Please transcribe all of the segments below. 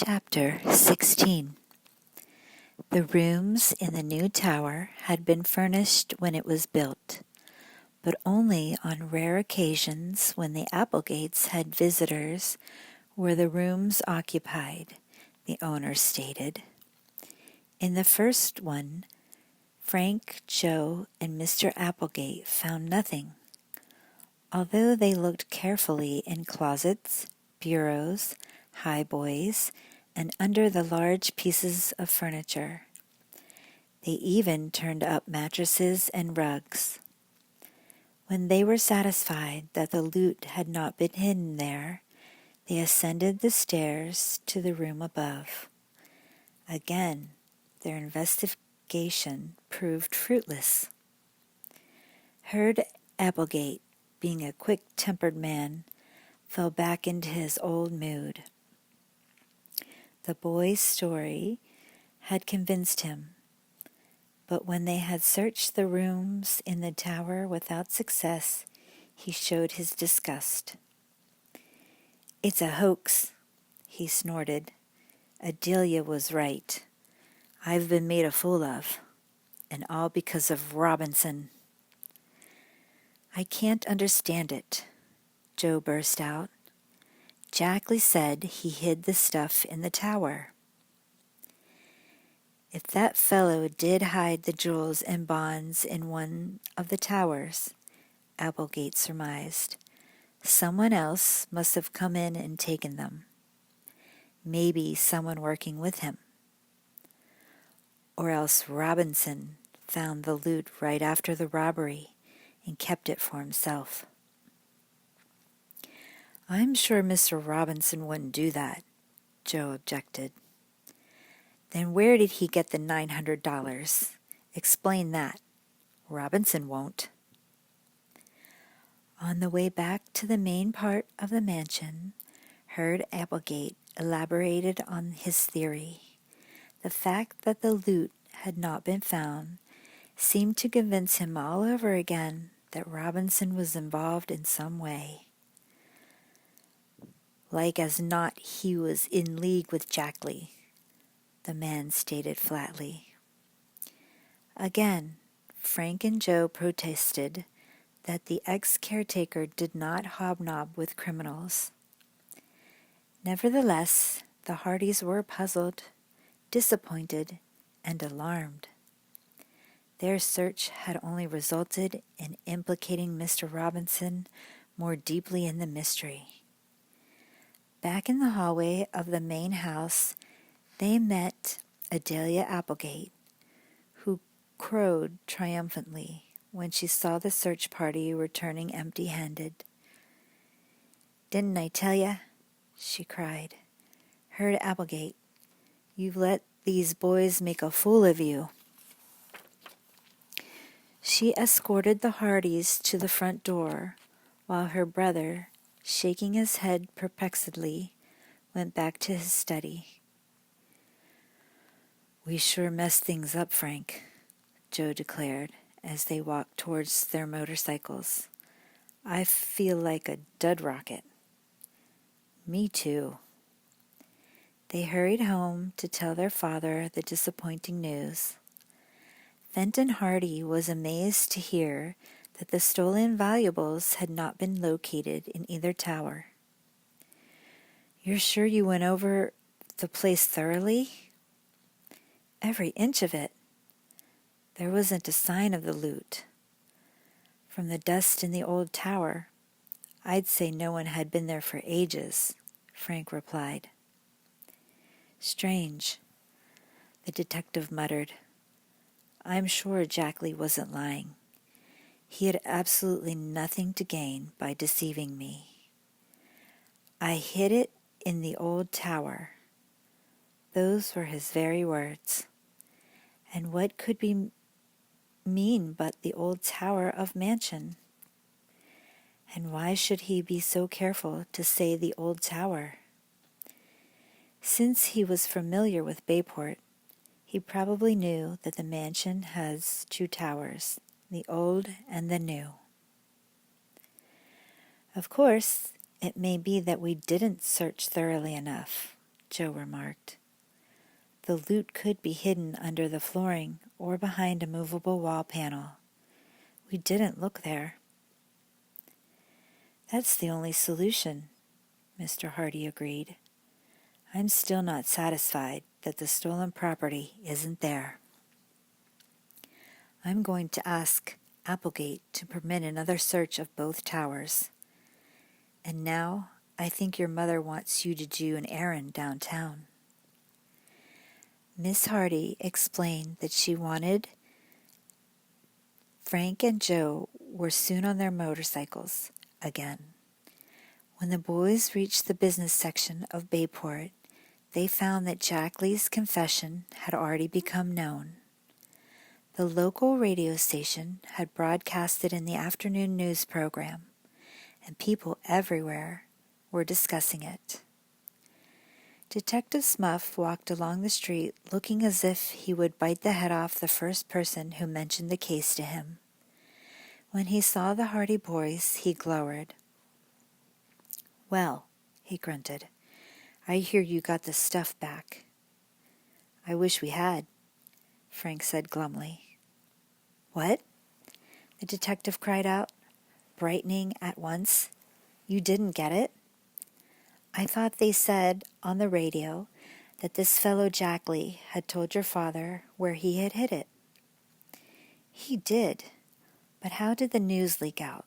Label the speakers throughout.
Speaker 1: Chapter 16. The rooms in the new tower had been furnished when it was built, but only on rare occasions when the Applegates had visitors were the rooms occupied, the owner stated. In the first one, Frank, Joe, and Mr. Applegate found nothing, although they looked carefully in closets, bureaus, highboys, and under the large pieces of furniture. They even turned up mattresses and rugs. When they were satisfied that the loot had not been hidden there, they ascended the stairs to the room above. Again, their investigation proved fruitless. Herd Applegate, being a quick-tempered man, fell back into his old mood. The boy's story had convinced him, but when they had searched the rooms in the tower without success, he showed his disgust. "It's a hoax," he snorted. "Adelia was right. I've been made a fool of, and all because of Robinson." "I can't understand it," Joe burst out. "Jackley said he hid the stuff in the tower." "If that fellow did hide the jewels and bonds in one of the towers," Applegate surmised, "someone else must have come in and taken them. Maybe someone working with him. Or else Robinson found the loot right after the robbery and kept it for himself." "I'm sure Mr. Robinson wouldn't do that," Joe objected. "Then where did he get the $900? Explain that. Robinson won't." On the way back to the main part of the mansion, Herd Applegate elaborated on his theory. The fact that the loot had not been found seemed to convince him all over again that Robinson was involved in some way. "Like as not he was in league with Jackley," the man stated flatly. Again, Frank and Joe protested that the ex-caretaker did not hobnob with criminals. Nevertheless, the Hardys were puzzled, disappointed, and alarmed. Their search had only resulted in implicating Mr. Robinson more deeply in the mystery. Back in the hallway of the main house, they met Adelia Applegate, who crowed triumphantly when she saw the search party returning empty-handed. "Didn't I tell ya?" she cried. "Herd Applegate, you've let these boys make a fool of you." She escorted the Hardys to the front door, while her brother, shaking his head perplexedly, went back to his study. "We sure messed things up, Frank," Joe declared as they walked towards their motorcycles. "I feel like a dud rocket." "Me too." They hurried home to tell their father the disappointing news. Fenton Hardy was amazed to hear that the stolen valuables had not been located in either tower. "You're sure you went over the place thoroughly?" "Every inch of it. There wasn't a sign of the loot. From the dust in the old tower, I'd say no one had been there for ages," Frank replied. "Strange," the detective muttered. "I'm sure Jackley wasn't lying. He had absolutely nothing to gain by deceiving me. I hid it in the old tower." Those were his very words. And what could be mean but the old tower of mansion? And why should he be so careful to say the old tower? Since he was familiar with Bayport, he probably knew that the mansion has two towers, the old and the new. "Of course, it may be that we didn't search thoroughly enough," Joe remarked. The loot could be hidden under the flooring or behind a movable wall panel. We didn't look there. That's the only solution, Mr. Hardy agreed. I'm still not satisfied that the stolen property isn't there. I'm going to ask Applegate to permit another search of both towers. And now I think your mother wants you to do an errand downtown. Miss Hardy explained that she wanted Frank and Joe were soon on their motorcycles again. When the boys reached the business section of Bayport, they found that Jack Lee's confession had already become known. The local radio station had broadcast it in the afternoon news program, and people everywhere were discussing it. Detective Smuff walked along the street looking as if he would bite the head off the first person who mentioned the case to him. When he saw the Hardy boys, he glowered. "Well," he grunted, "I hear you got the stuff back." "I wish we had," Frank said glumly. "What?" the detective cried out, brightening at once. "You didn't get it?" "I thought they said on the radio that this fellow Jack Lee had told your father where he had hid it." "He did, but how did the news leak out?"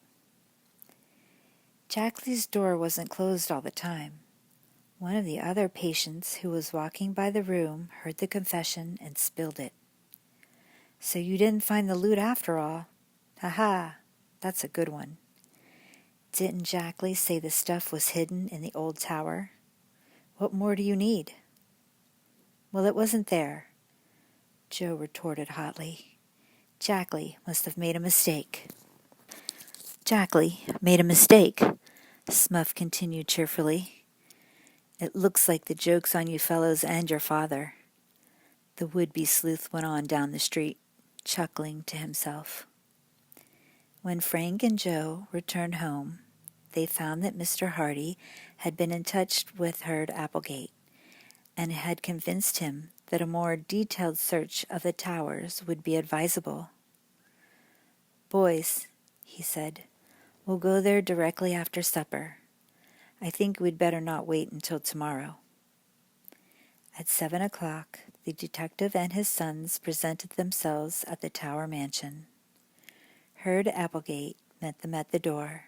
Speaker 1: Jack Lee's door wasn't closed all the time. One of the other patients who was walking by the room heard the confession and spilled it. "So you didn't find the loot after all? Ha-ha, that's a good one. Didn't Jack Lee say the stuff was hidden in the old tower? What more do you need?" "Well, it wasn't there," Joe retorted hotly. "Jack Lee must have made a mistake." "Jack Lee made a mistake," Smuff continued cheerfully. "It looks like the joke's on you fellows and your father." The would-be sleuth went on down the street, chuckling to himself. When Frank and Joe returned home, they found that Mr. Hardy had been in touch with Herb Applegate and had convinced him that a more detailed search of the towers would be advisable. "Boys," he said, "we'll go there directly after supper. I think we'd better not wait until tomorrow." At 7 o'clock, the detective and his sons presented themselves at the Tower mansion. Herb Applegate met them at the door.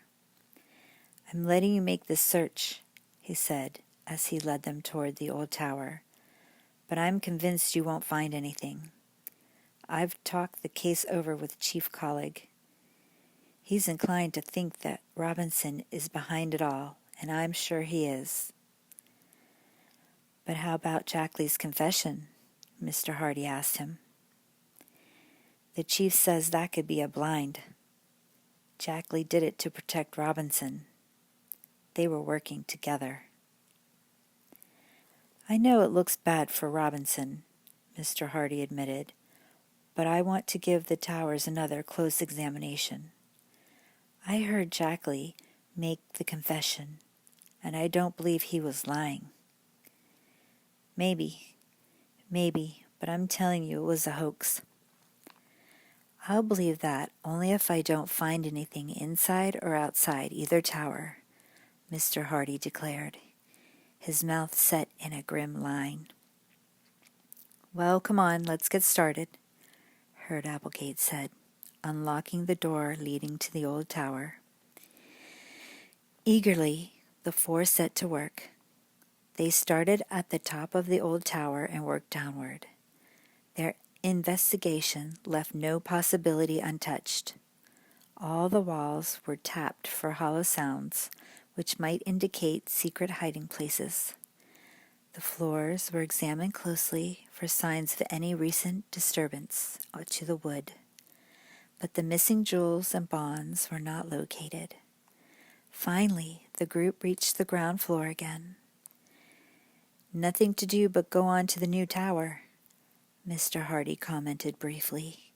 Speaker 1: "I'm letting you make this search," he said as he led them toward the old tower, "but I'm convinced you won't find anything. I've talked the case over with Chief Collig. He's inclined to think that Robinson is behind it all, and I'm sure he is." "But how about Jack Lee's confession?" Mr. Hardy asked him. "The chief says that could be a blind. Jack Lee did it to protect Robinson. They were working together." "I know it looks bad for Robinson," Mr. Hardy admitted, "but I want to give the towers another close examination. I heard Jack Lee make the confession, and I don't believe he was lying." Maybe, but I'm telling you it was a hoax." "I'll believe that only if I don't find anything inside or outside either tower," Mr. Hardy declared, his mouth set in a grim line. "Well, come on, let's get started," Herb Applegate said, unlocking the door leading to the old tower. Eagerly, the four set to work. They started at the top of the old tower and worked downward. Their investigation left no possibility untouched. All the walls were tapped for hollow sounds, which might indicate secret hiding places. The floors were examined closely for signs of any recent disturbance to the wood, but the missing jewels and bonds were not located. Finally, the group reached the ground floor again. "Nothing to do but go on to the new tower," Mr. Hardy commented briefly.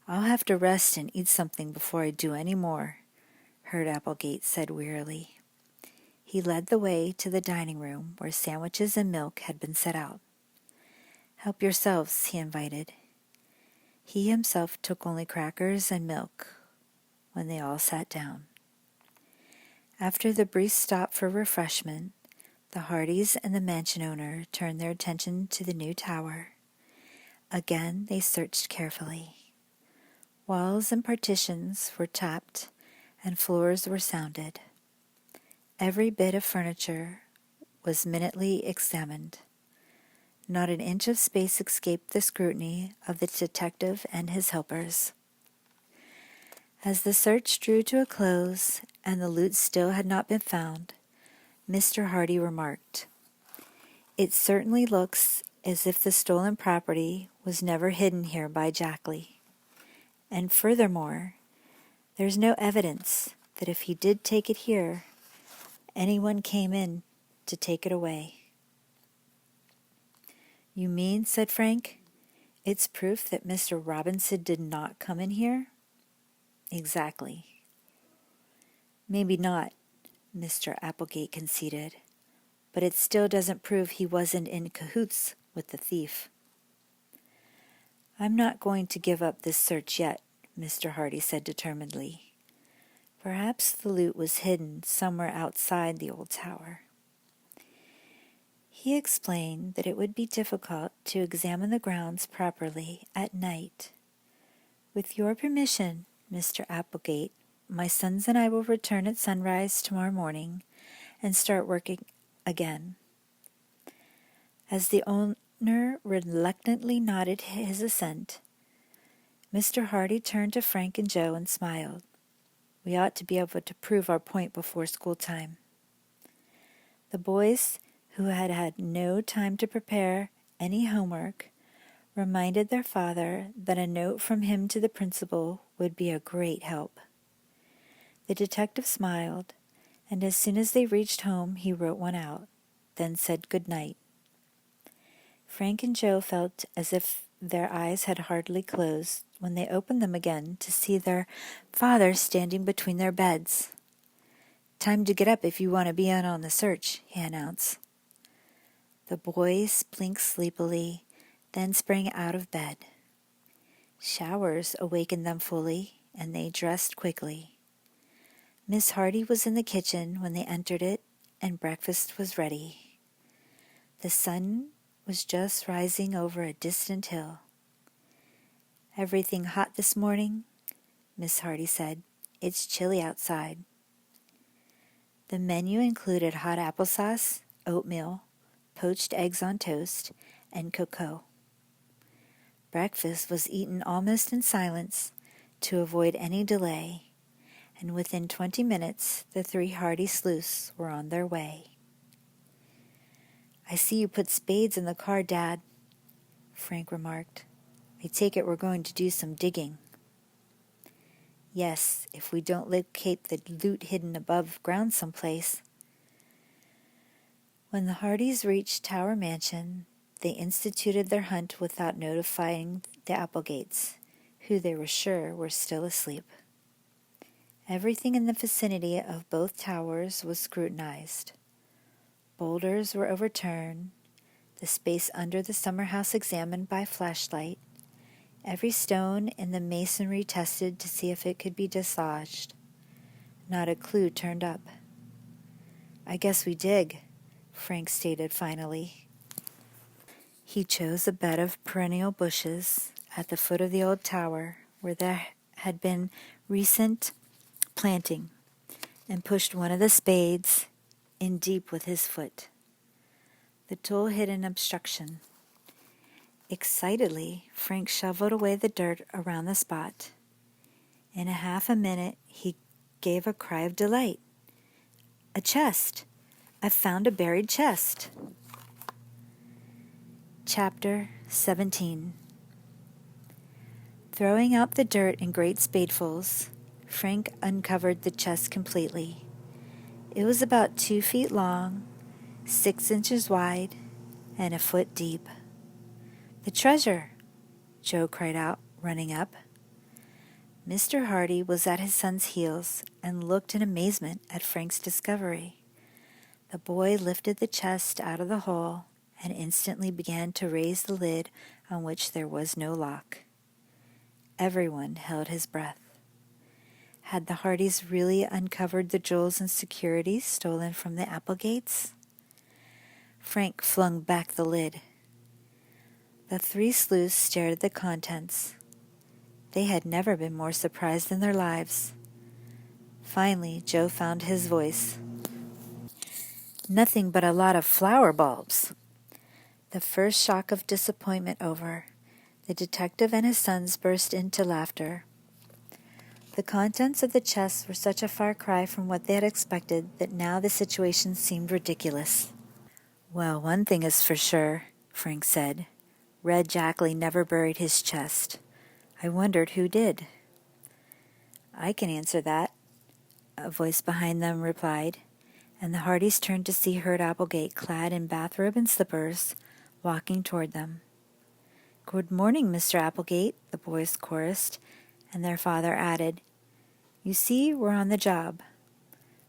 Speaker 1: "I'll have to rest and eat something before I do any more," Herb Applegate said wearily. He he led the way to the dining room where sandwiches and milk had been set out. "Help yourselves," he invited. He himself took only crackers and milk when they all sat down. After the brief stop for refreshment, the Hardys and the mansion owner turned their attention to the new tower. Again they searched carefully. Walls and partitions were tapped, and floors were sounded. Every bit of furniture was minutely examined. Not an inch of space escaped the scrutiny of the detective and his helpers. As the search drew to a close and the loot still had not been found, Mr. Hardy remarked, "It certainly looks as if the stolen property was never hidden here by Jackley. And furthermore, there's no evidence that if he did take it here, anyone came in to take it away." "You mean," said Frank, "it's proof that Mr. Robinson did not come in here?" "Exactly." "Maybe not," Mr. Applegate conceded, "but it still doesn't prove he wasn't in cahoots with the thief." "I'm not going to give up this search yet," Mr. Hardy said determinedly. "Perhaps the loot was hidden somewhere outside the old tower." He explained that it would be difficult to examine the grounds properly at night. "With your permission, Mr. Applegate, my sons and I will return at sunrise tomorrow morning and start working again." As the owner reluctantly nodded his assent, Mr. Hardy turned to Frank and Joe and smiled. "We ought to be able to prove our point before school time." The boys, who had had no time to prepare any homework, reminded their father that a note from him to the principal would be a great help. The detective smiled, and as soon as they reached home he wrote one out, then said good night. Frank and Joe felt as if their eyes had hardly closed when they opened them again to see their father standing between their beds. "Time to get up if you want to be in on the search," he announced. The boys blinked sleepily, then sprang out of bed. Showers awakened them fully, and they dressed quickly. Miss Hardy was in the kitchen when they entered it, and breakfast was ready. The sun was just rising over a distant hill. "Everything hot this morning?" Miss Hardy said. "It's chilly outside." The menu included hot applesauce, oatmeal, poached eggs on toast, and cocoa. Breakfast was eaten almost in silence to avoid any delay, and within 20 minutes the three Hardy sleuths were on their way. "I see you put spades in the car, Dad," Frank remarked. "I take it we're going to do some digging." "Yes, if we don't locate the loot hidden above ground someplace." When the Hardys reached Tower Mansion, they instituted their hunt without notifying the Applegates, who they were sure were still asleep. Everything in the vicinity of both towers was scrutinized. Boulders were overturned, the space under the summer house examined by flashlight, every stone in the masonry tested to see if it could be dislodged. Not a clue turned up. "I guess we dig," Frank stated finally. He chose a bed of perennial bushes at the foot of the old tower where there had been recent planting and pushed one of the spades in deep with his foot. The tool hit an obstruction. Excitedly, Frank shoveled away the dirt around the spot. In a half a minute, he gave a cry of delight. "A chest! I've found a buried chest." Chapter 17. Throwing out the dirt in great spadefuls, Frank uncovered the chest completely. It was about 2 feet long, 6 inches wide, and a foot deep. "The treasure!" Joe cried out, running up. Mr. Hardy was at his son's heels and looked in amazement at Frank's discovery. The boy lifted the chest out of the hole and instantly began to raise the lid on which there was no lock. Everyone held his breath. Had the Hardys really uncovered the jewels and securities stolen from the Applegates? Frank flung back the lid. The three sleuths stared at the contents. They had never been more surprised in their lives. Finally, Joe found his voice. Nothing but a lot of flower bulbs. The first shock of disappointment over, the detective and his sons burst into laughter. The contents of the chest were such a far cry from what they had expected that now the situation seemed ridiculous. "Well, one thing is for sure," Frank said. "Red Jackley never buried his chest. I wondered who did." "I can answer that," a voice behind them replied, and the Hardys turned to see Herd Applegate clad in bathrobe and slippers, walking toward them. "Good morning, Mr. Applegate," the boys chorused, and their father added, "You see, we're on the job.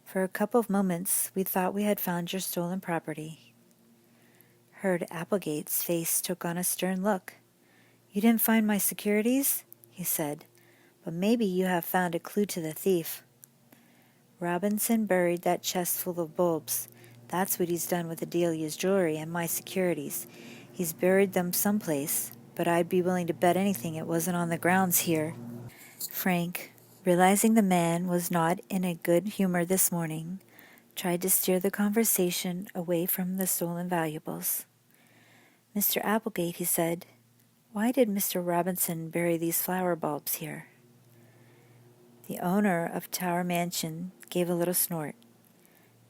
Speaker 1: For a couple of moments we thought we had found your stolen property." Herd Applegate's face took on a stern look. "You didn't find my securities?" he said, "but maybe you have found a clue to the thief." "Robinson buried that chest full of bulbs. That's what he's done with Adelia's jewelry and my securities. He's buried them someplace, but I'd be willing to bet anything it wasn't on the grounds here." Frank, realizing the man was not in a good humor this morning, tried to steer the conversation away from the stolen valuables. "Mr. Applegate," he said, "why did Mr. Robinson bury these flower bulbs here?" The owner of Tower Mansion gave a little snort.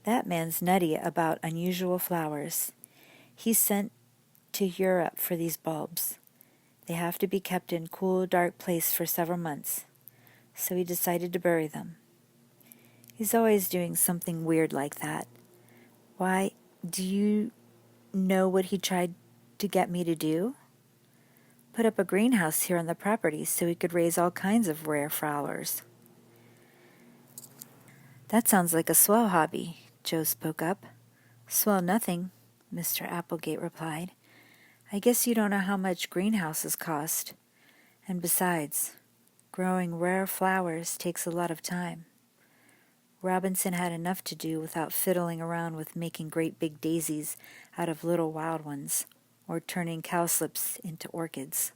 Speaker 1: "That man's nutty about unusual flowers. He's sent to Europe for these bulbs. They have to be kept in cool, dark place for several months, so he decided to bury them. He's always doing something weird like that. Why, do you know what he tried to get me to do? Put up a greenhouse here on the property so he could raise all kinds of rare flowers." "That sounds like a swell hobby," Joe spoke up. "Swell nothing," Mr. Applegate replied. "I guess you don't know how much greenhouses cost. And besides, growing rare flowers takes a lot of time. Robinson had enough to do without fiddling around with making great big daisies out of little wild ones, or turning cowslips into orchids."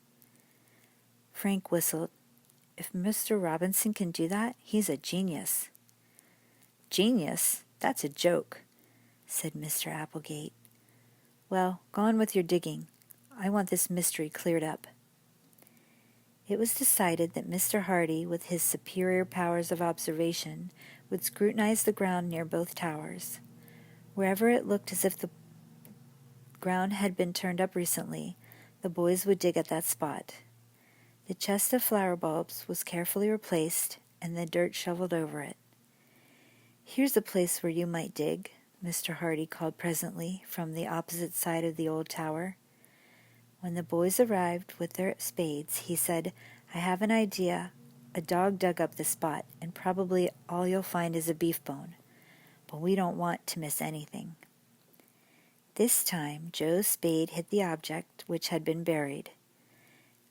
Speaker 1: Frank whistled. "If Mr. Robinson can do that, he's a genius." "Genius? That's a joke," said Mr. Applegate. "Well, go on with your digging. I want this mystery cleared up." It was decided that Mr. Hardy, with his superior powers of observation, would scrutinize the ground near both towers. Wherever it looked as if the ground had been turned up recently, the boys would dig at that spot. The chest of flower bulbs was carefully replaced and the dirt shoveled over it. "Here's a place where you might dig," Mr. Hardy called presently from the opposite side of the old tower. When the boys arrived with their spades, he said, "I have an idea. A dog dug up the spot, and probably all you'll find is a beef bone. But we don't want to miss anything." This time Joe's spade hit the object which had been buried.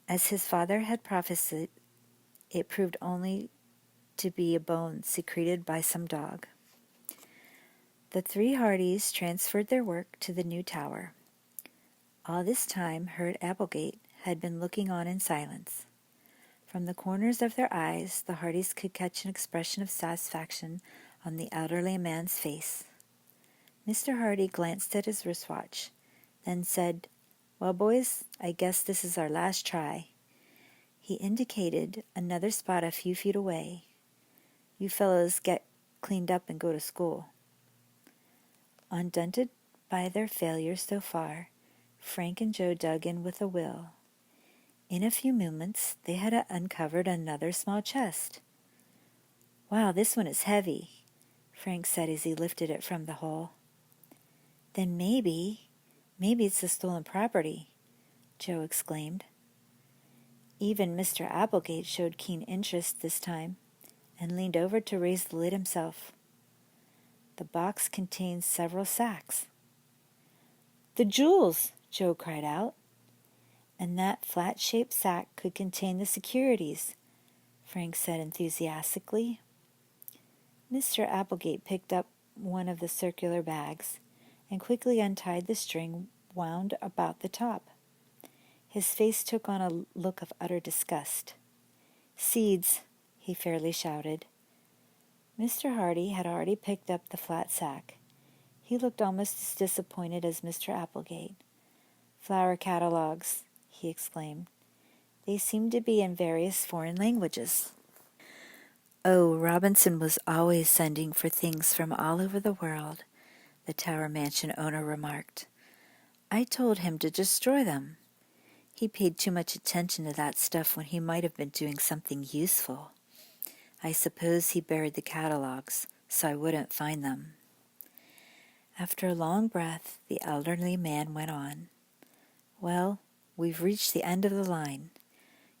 Speaker 1: As his father had prophesied, it proved only to be a bone secreted by some dog. The three Hardys transferred their work to the new tower. All this time Herd Applegate had been looking on in silence. From the corners of their eyes the Hardys could catch an expression of satisfaction on the elderly man's face. Mr. Hardy glanced at his wristwatch, then said, "Well, boys, I guess this is our last try." He indicated another spot a few feet away. "You fellows get cleaned up and go to school." Undaunted by their failures so far, Frank and Joe dug in with a will. In a few moments they had uncovered another small chest. "Wow, this one is heavy," Frank said as he lifted it from the hole. "Then maybe it's the stolen property," Joe exclaimed. Even Mr. Applegate showed keen interest this time, and leaned over to raise the lid himself. The box contained several sacks. "The jewels!" Joe cried out. "And that flat-shaped sack could contain the securities," Frank said enthusiastically. Mr. Applegate picked up one of the circular bags and quickly untied the string wound about the top. His face took on a look of utter disgust. "Seeds," he fairly shouted. Mr. Hardy had already picked up the flat sack. He looked almost as disappointed as Mr. Applegate. "Flower catalogues," he exclaimed. "They seem to be in various foreign languages." "Oh, Robinson was always sending for things from all over the world," the Tower Mansion owner remarked. "I told him to destroy them. He paid too much attention to that stuff when he might have been doing something useful. I suppose he buried the catalogues so I wouldn't find them." After a long breath, the elderly man went on. "Well, we've reached the end of the line.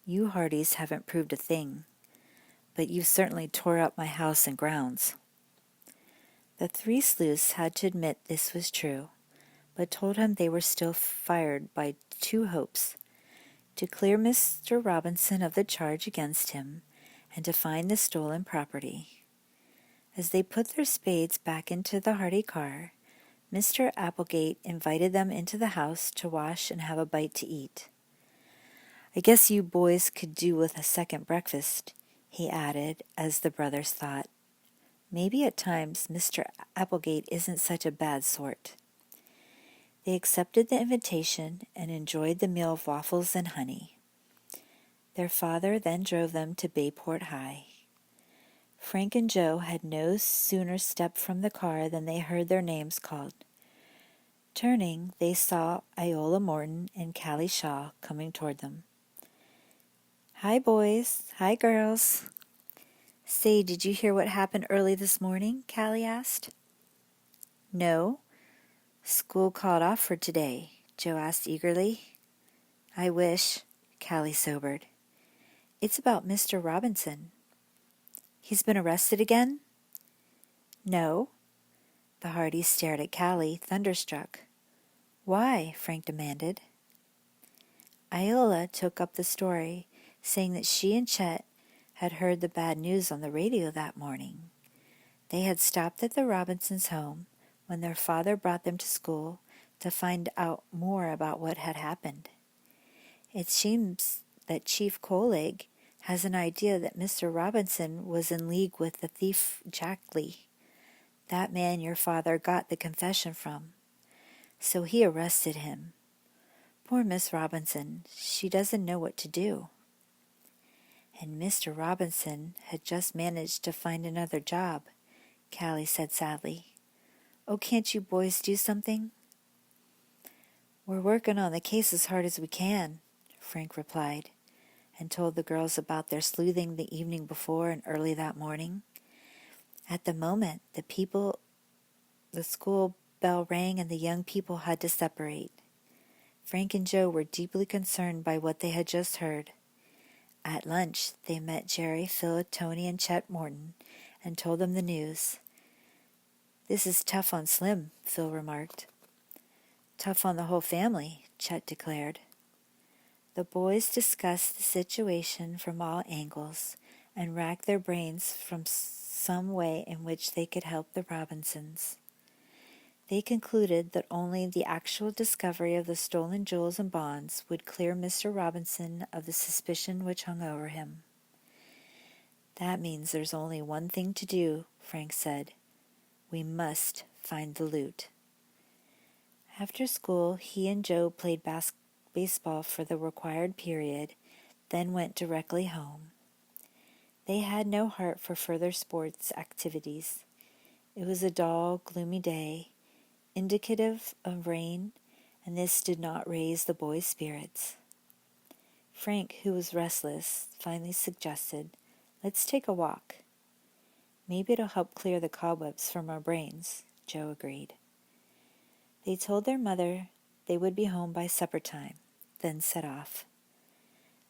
Speaker 1: You Hardys haven't proved a thing, but you've certainly tore up my house and grounds." The three sleuths had to admit this was true, but told him they were still fired by two hopes: to clear Mr. Robinson of the charge against him, and to find the stolen property. As they put their spades back into the Hardy car, Mr. Applegate invited them into the house to wash and have a bite to eat. "I guess you boys could do with a second breakfast," he added, as the brothers thought, "Maybe at times Mr. Applegate isn't such a bad sort." They accepted the invitation and enjoyed the meal of waffles and honey. Their father then drove them to Bayport High. Frank and Joe had no sooner stepped from the car than they heard their names called. Turning, they saw Iola Morton and Callie Shaw coming toward them. "Hi, boys. Hi, girls." "Say, did you hear what happened early this morning?" Callie asked. "No. School called off for today," Joe asked eagerly. "I wish." Callie sobered. "It's about Mr. Robinson." "He's been arrested again?" "No." The Hardys stared at Callie, thunderstruck. "Why?" Frank demanded. Iola took up the story, saying that she and Chet had heard the bad news on the radio that morning. They had stopped at the Robinsons' home when their father brought them to school to find out more about what had happened. It seems that Chief Coleg has an idea that Mr. Robinson was in league with the thief Jack Lee, that man your father got the confession from. So he arrested him. Poor Miss Robinson, she doesn't know what to do." "And Mr. Robinson had just managed to find another job," Callie said sadly. "Oh, can't you boys do something?" "We're working on the case as hard as we can," Frank replied, and told the girls about their sleuthing the evening before and early that morning. At the moment, the school bell rang and the young people had to separate. Frank and Joe were deeply concerned by what they had just heard. At lunch, they met Jerry, Phil, Tony, and Chet Morton and told them the news. "This is tough on Slim," Phil remarked. "Tough on the whole family," Chet declared. The boys discussed the situation from all angles and racked their brains from some way in which they could help the Robinsons. They concluded that only the actual discovery of the stolen jewels and bonds would clear Mr. Robinson of the suspicion which hung over him. "That means there's only one thing to do," Frank said. "We must find the loot." After school, he and Joe played baseball for the required period, then went directly home. They had no heart for further sports activities. It was a dull, gloomy day, indicative of rain, and this did not raise the boys' spirits. Frank, who was restless, finally suggested, "Let's take a walk." "Maybe it'll help clear the cobwebs from our brains," Joe agreed. They told their mother they would be home by supper time, then set off.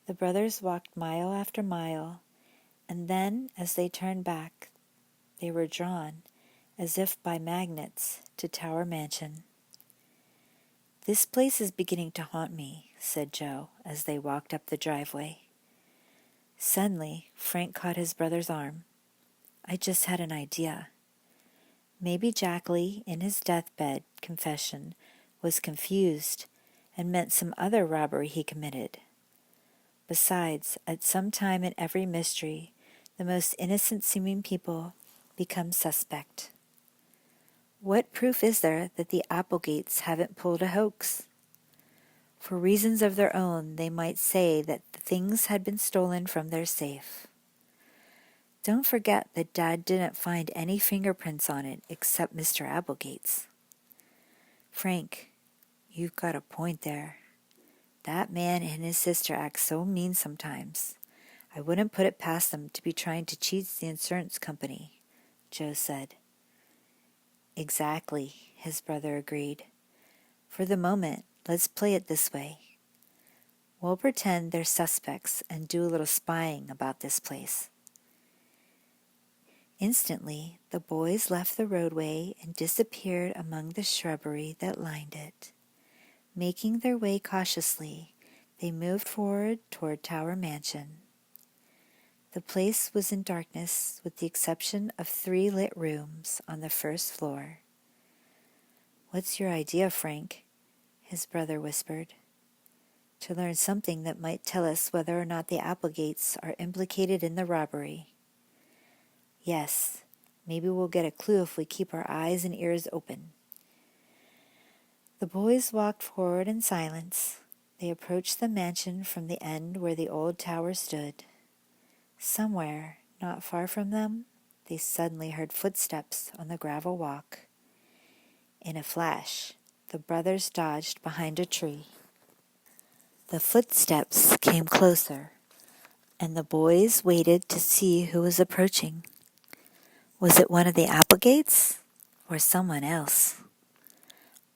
Speaker 1: The brothers walked mile after mile, and then, as they turned back, they were drawn, as if by magnets, to Tower Mansion. "This place is beginning to haunt me," said Joe, as they walked up the driveway. Suddenly, Frank caught his brother's arm. "I just had an idea. Maybe Jack Lee, in his deathbed confession, was confused and meant some other robbery he committed. Besides, at some time in every mystery, the most innocent-seeming people become suspect. What proof is there that the Applegates haven't pulled a hoax? For reasons of their own, they might say that the things had been stolen from their safe. Don't forget that Dad didn't find any fingerprints on it except Mr. Applegate's. Frank, you've got a point there. That man and his sister act so mean sometimes. I wouldn't put it past them to be trying to cheat the insurance company," Joe said. "Exactly," his brother agreed. "For the moment, let's play it this way. We'll pretend they're suspects and do a little spying about this place." Instantly, the boys left the roadway and disappeared among the shrubbery that lined it. Making their way cautiously, they moved forward toward Tower Mansion. The place was in darkness with the exception of 3 lit rooms on the first floor. "What's your idea, Frank?" his brother whispered. "To learn something that might tell us whether or not the Applegates are implicated in the robbery." "Yes, maybe we'll get a clue if we keep our eyes and ears open." The boys walked forward in silence. They approached the mansion from the end where the old tower stood. Somewhere, not far from them, they suddenly heard footsteps on the gravel walk. In a flash, the brothers dodged behind a tree. The footsteps came closer, and the boys waited to see who was approaching. Was it one of the Applegates or someone else?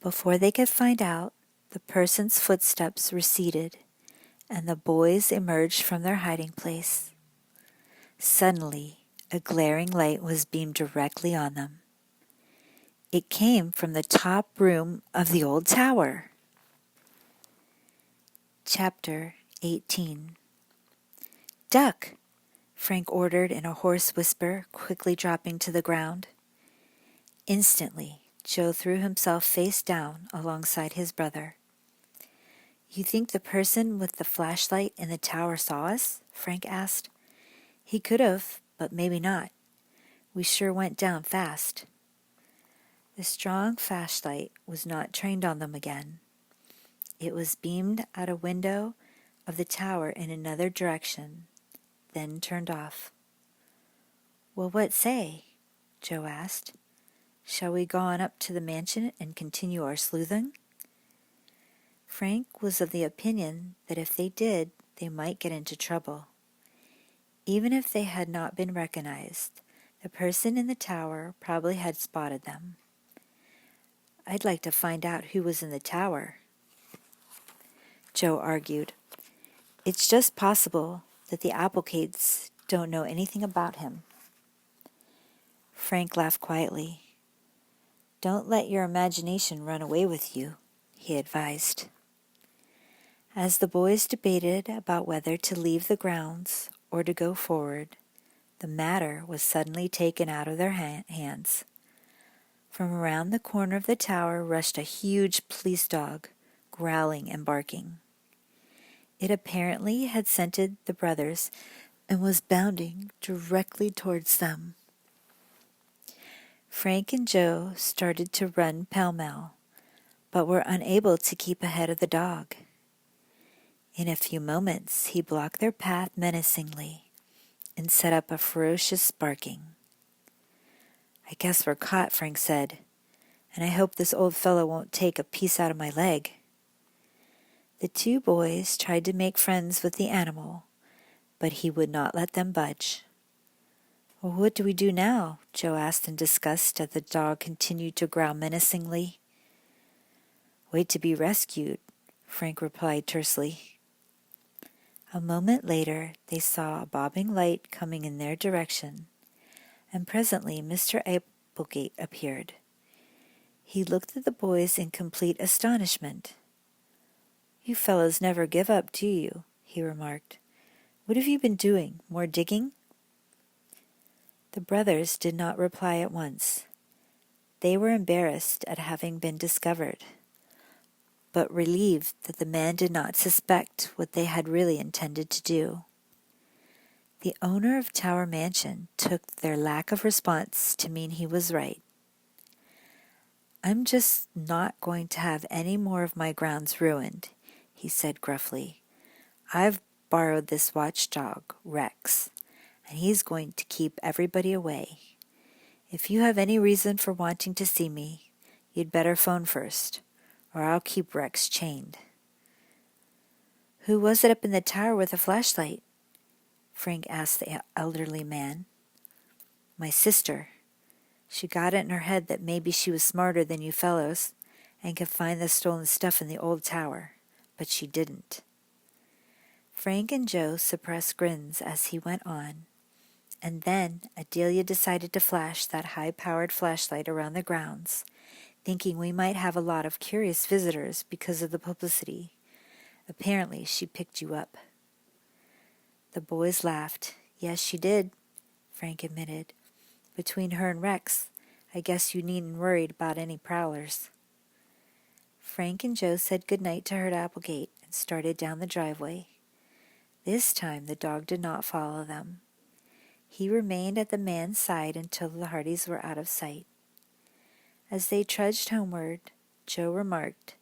Speaker 1: Before they could find out, the person's footsteps receded, and the boys emerged from their hiding place. Suddenly, a glaring light was beamed directly on them. It came from the top room of the old tower. Chapter 18. "Duck!" Frank ordered in a hoarse whisper, quickly dropping to the ground. Instantly, Joe threw himself face down alongside his brother. "You think the person with the flashlight in the tower saw us?" Frank asked. "He could have, but maybe not. We sure went down fast." The strong flashlight was not trained on them again. It was beamed out a window of the tower in another direction, then turned off. "Well, what say?" Joe asked. "Shall we go on up to the mansion and continue our sleuthing?" Frank was of the opinion that if they did, they might get into trouble. Even if they had not been recognized, the person in the tower probably had spotted them. "I'd like to find out who was in the tower," Joe argued. "It's just possible that the Applegates don't know anything about him." Frank laughed quietly. "Don't let your imagination run away with you," he advised. As the boys debated about whether to leave the grounds or to go forward, the matter was suddenly taken out of their hands. From around the corner of the tower rushed a huge police dog, growling and barking. It apparently had scented the brothers and was bounding directly towards them. Frank and Joe started to run pell-mell, but were unable to keep ahead of the dog. In a few moments, he blocked their path menacingly and set up a ferocious barking. "I guess we're caught," Frank said, "and I hope this old fellow won't take a piece out of my leg." The 2 boys tried to make friends with the animal, but he would not let them budge. "Well, what do we do now?" Joe asked in disgust as the dog continued to growl menacingly. "Wait to be rescued," Frank replied tersely. A moment later, they saw a bobbing light coming in their direction, and presently Mr. Applegate appeared. He looked at the boys in complete astonishment. "You fellows never give up, do you?" he remarked. "What have you been doing? More digging?" The brothers did not reply at once. They were embarrassed at having been discovered, but relieved that the man did not suspect what they had really intended to do. The owner of Tower Mansion took their lack of response to mean he was right. "I'm just not going to have any more of my grounds ruined," he said gruffly. "I've borrowed this watchdog, Rex, and he's going to keep everybody away. If you have any reason for wanting to see me, you'd better phone first, or I'll keep Rex chained." "Who was it up in the tower with a flashlight?" Frank asked the elderly man. "My sister. She got it in her head that maybe she was smarter than you fellows and could find the stolen stuff in the old tower, but she didn't." Frank and Joe suppressed grins as he went on, and then Adelia decided to flash that high-powered flashlight around the grounds, thinking we might have a lot of curious visitors because of the publicity. Apparently she picked you up. The boys laughed. "Yes, she did," Frank admitted. "Between her and Rex, I guess you needn't worry about any prowlers." Frank and Joe said good night to Herd Applegate and started down the driveway. This time the dog did not follow them. He remained at the man's side until the Hardys were out of sight. As they trudged homeward, Joe remarked,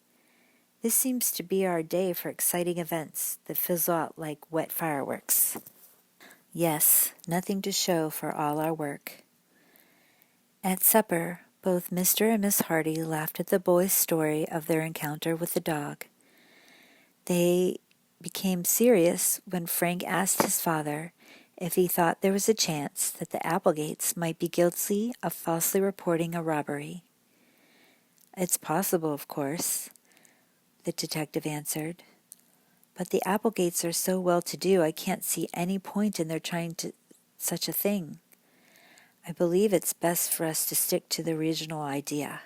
Speaker 1: "This seems to be our day for exciting events that fizzle out like wet fireworks." Yes, nothing to show for all our work. At supper, both Mr. and Miss Hardy laughed at the boys' story of their encounter with the dog. They became serious when Frank asked his father if he thought there was a chance that the Applegates might be guilty of falsely reporting a robbery. "It's possible, of course," the detective answered. "But the Applegates are so well-to-do I can't see any point in their trying such a thing. I believe it's best for us to stick to the original idea,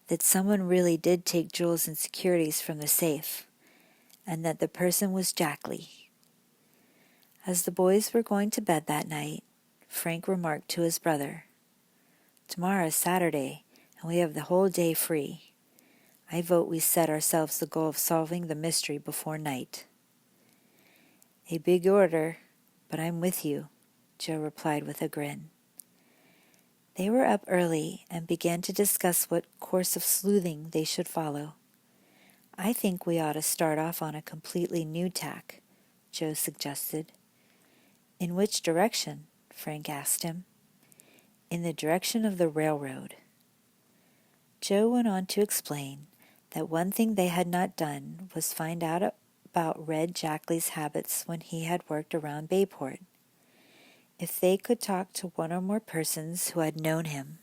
Speaker 1: that someone really did take jewels and securities from the safe, and that the person was Jackley." As the boys were going to bed that night, Frank remarked to his brother, "Tomorrow is Saturday, and we have the whole day free. I vote we set ourselves the goal of solving the mystery before night." "A big order, but I'm with you," Joe replied with a grin. They were up early and began to discuss what course of sleuthing they should follow. "I think we ought to start off on a completely new tack," Joe suggested. "In which direction?" Frank asked him. "In the direction of the railroad." Joe went on to explain that one thing they had not done was find out about Red Jackley's habits when he had worked around Bayport. If they could talk to one or more persons who had known him,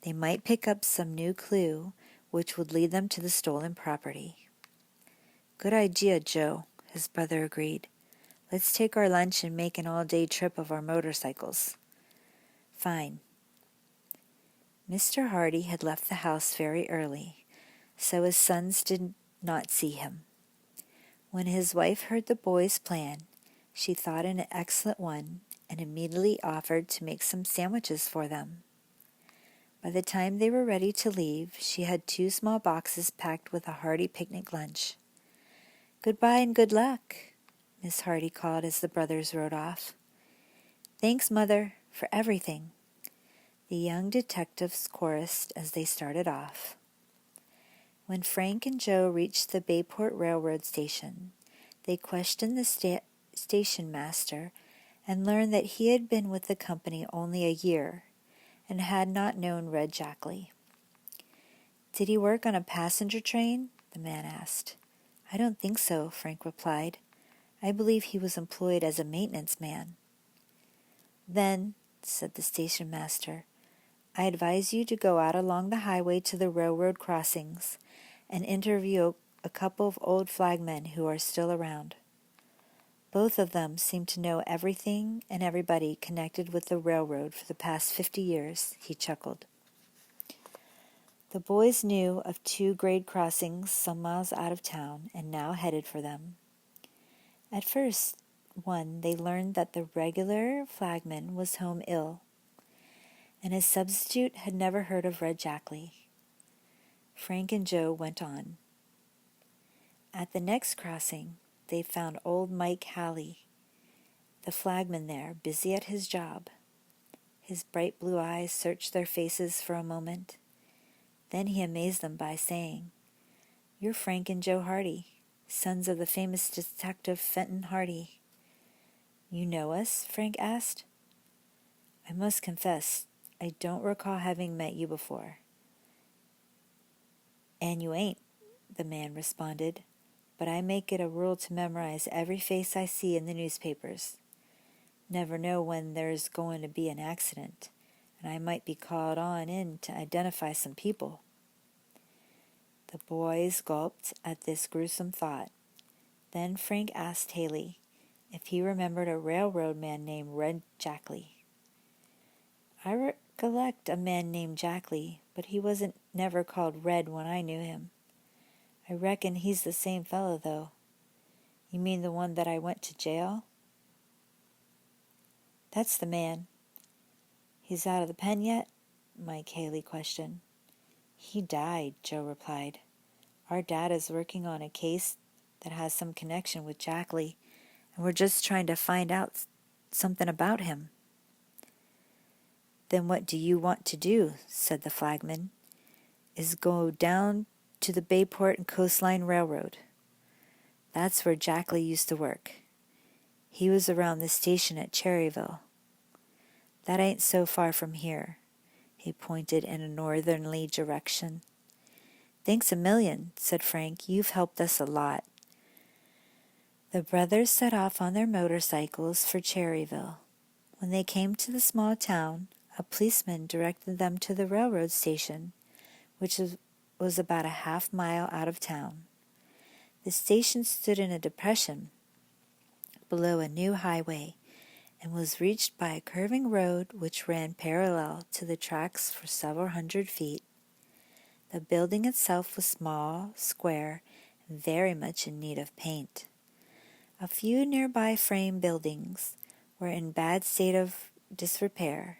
Speaker 1: they might pick up some new clue which would lead them to the stolen property. "Good idea, Joe," his brother agreed. "Let's take our lunch and make an all-day trip of our motorcycles." "Fine." Mr. Hardy had left the house very early, so his sons did not see him. When his wife heard the boys' plan, she thought it an excellent one and immediately offered to make some sandwiches for them. By the time they were ready to leave, she had 2 small boxes packed with a hearty picnic lunch. "Goodbye and good luck," Miss Hardy called as the brothers rode off. "Thanks, Mother, for everything," the young detectives chorused as they started off. When Frank and Joe reached the Bayport Railroad station, they questioned the station master and learned that he had been with the company only a year and had not known Red Jackley. "Did he work on a passenger train?" the man asked. "I don't think so," Frank replied. "I believe he was employed as a maintenance man." "Then," said the station master, "I advise you to go out along the highway to the railroad crossings and interview a couple of old flagmen who are still around." Both of them seemed to know everything and everybody connected with the railroad for the past 50 years, he chuckled. The boys knew of 2 grade crossings some miles out of town and now headed for them. At first one, they learned that the regular flagman was home ill, and his substitute had never heard of Red Jackley. Frank and Joe went on. At the next crossing, they found old Mike Halley, the flagman there, busy at his job. His bright blue eyes searched their faces for a moment. Then he amazed them by saying, "You're Frank and Joe Hardy, sons of the famous detective Fenton Hardy." "You know us?" Frank asked. "I must confess, I don't recall having met you before." "And you ain't," the man responded, "but I make it a rule to memorize every face I see in the newspapers. Never know when there's going to be an accident, and I might be called on in to identify some people." The boys gulped at this gruesome thought. Then Frank asked Haley if he remembered a railroad man named Red Jackley. "I recollect a man named Jackley, but he wasn't never called Red when I knew him. I reckon he's the same fellow, though." "You mean the one that I went to jail?" "That's the man." "He's out of the pen yet?" Mike Haley questioned. "He died," Joe replied. "Our dad is working on a case that has some connection with Jackley, and we're just trying to find out something about him." "Then what do you want to do?" said the flagman. "Is go down to the Bayport and Coastline Railroad. That's where Jackley used to work. He was around the station at Cherryville. That ain't so far from here." He pointed in a northerly direction. "Thanks a million," said Frank. "You've helped us a lot." The brothers set off on their motorcycles for Cherryville. When they came to the small town, a policeman directed them to the railroad station, which was about a half-mile out of town. The station stood in a depression below a new highway and was reached by a curving road which ran parallel to the tracks for several hundred feet. The building itself was small, square, and very much in need of paint. A few nearby frame buildings were in bad state of disrepair.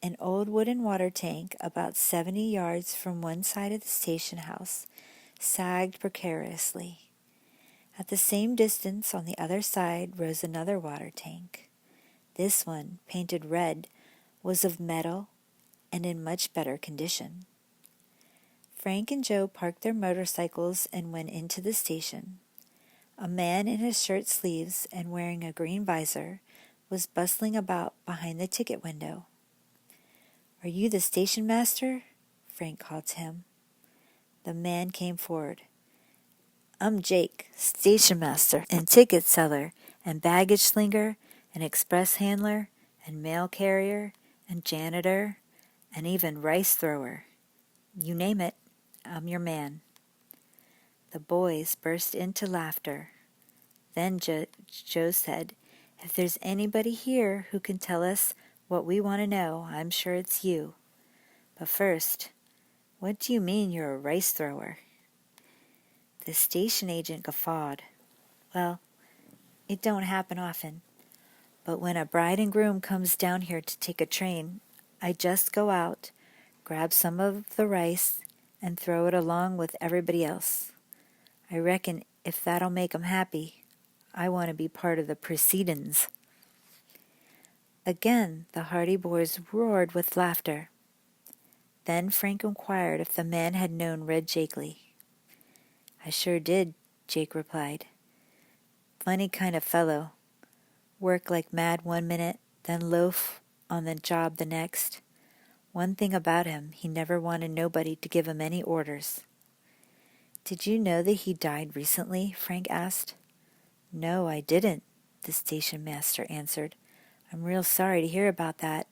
Speaker 1: An old wooden water tank about 70 yards from one side of the station house sagged precariously. At the same distance on the other side rose another water tank. This one, painted red, was of metal and in much better condition. Frank and Joe parked their motorcycles and went into the station. A man in his shirt sleeves and wearing a green visor was bustling about behind the ticket window. "Are you the station master?" Frank called to him. The man came forward. "I'm Jake, station master and ticket seller and baggage slinger and express handler and mail carrier and janitor and even rice thrower. You name it, I'm your man." The boys burst into laughter. Then Joe said, "If there's anybody here who can tell us what we want to know, I'm sure it's you. But first, what do you mean you're a rice thrower?" The station agent guffawed. "Well, it don't happen often, but when a bride and groom comes down here to take a train, I just go out, grab some of the rice, and throw it along with everybody else. I reckon if that'll make 'em happy, I want to be part of the proceedin's." Again the Hardy boys roared with laughter. Then Frank inquired if the man had known Red Jackley. "I sure did," Jake replied. "Funny kind of fellow. Work like mad one minute, then loaf on the job the next. One thing about him, he never wanted nobody to give him any orders." "Did you know that he died recently?" Frank asked. "No, I didn't," the station master answered. "I'm real sorry to hear about that.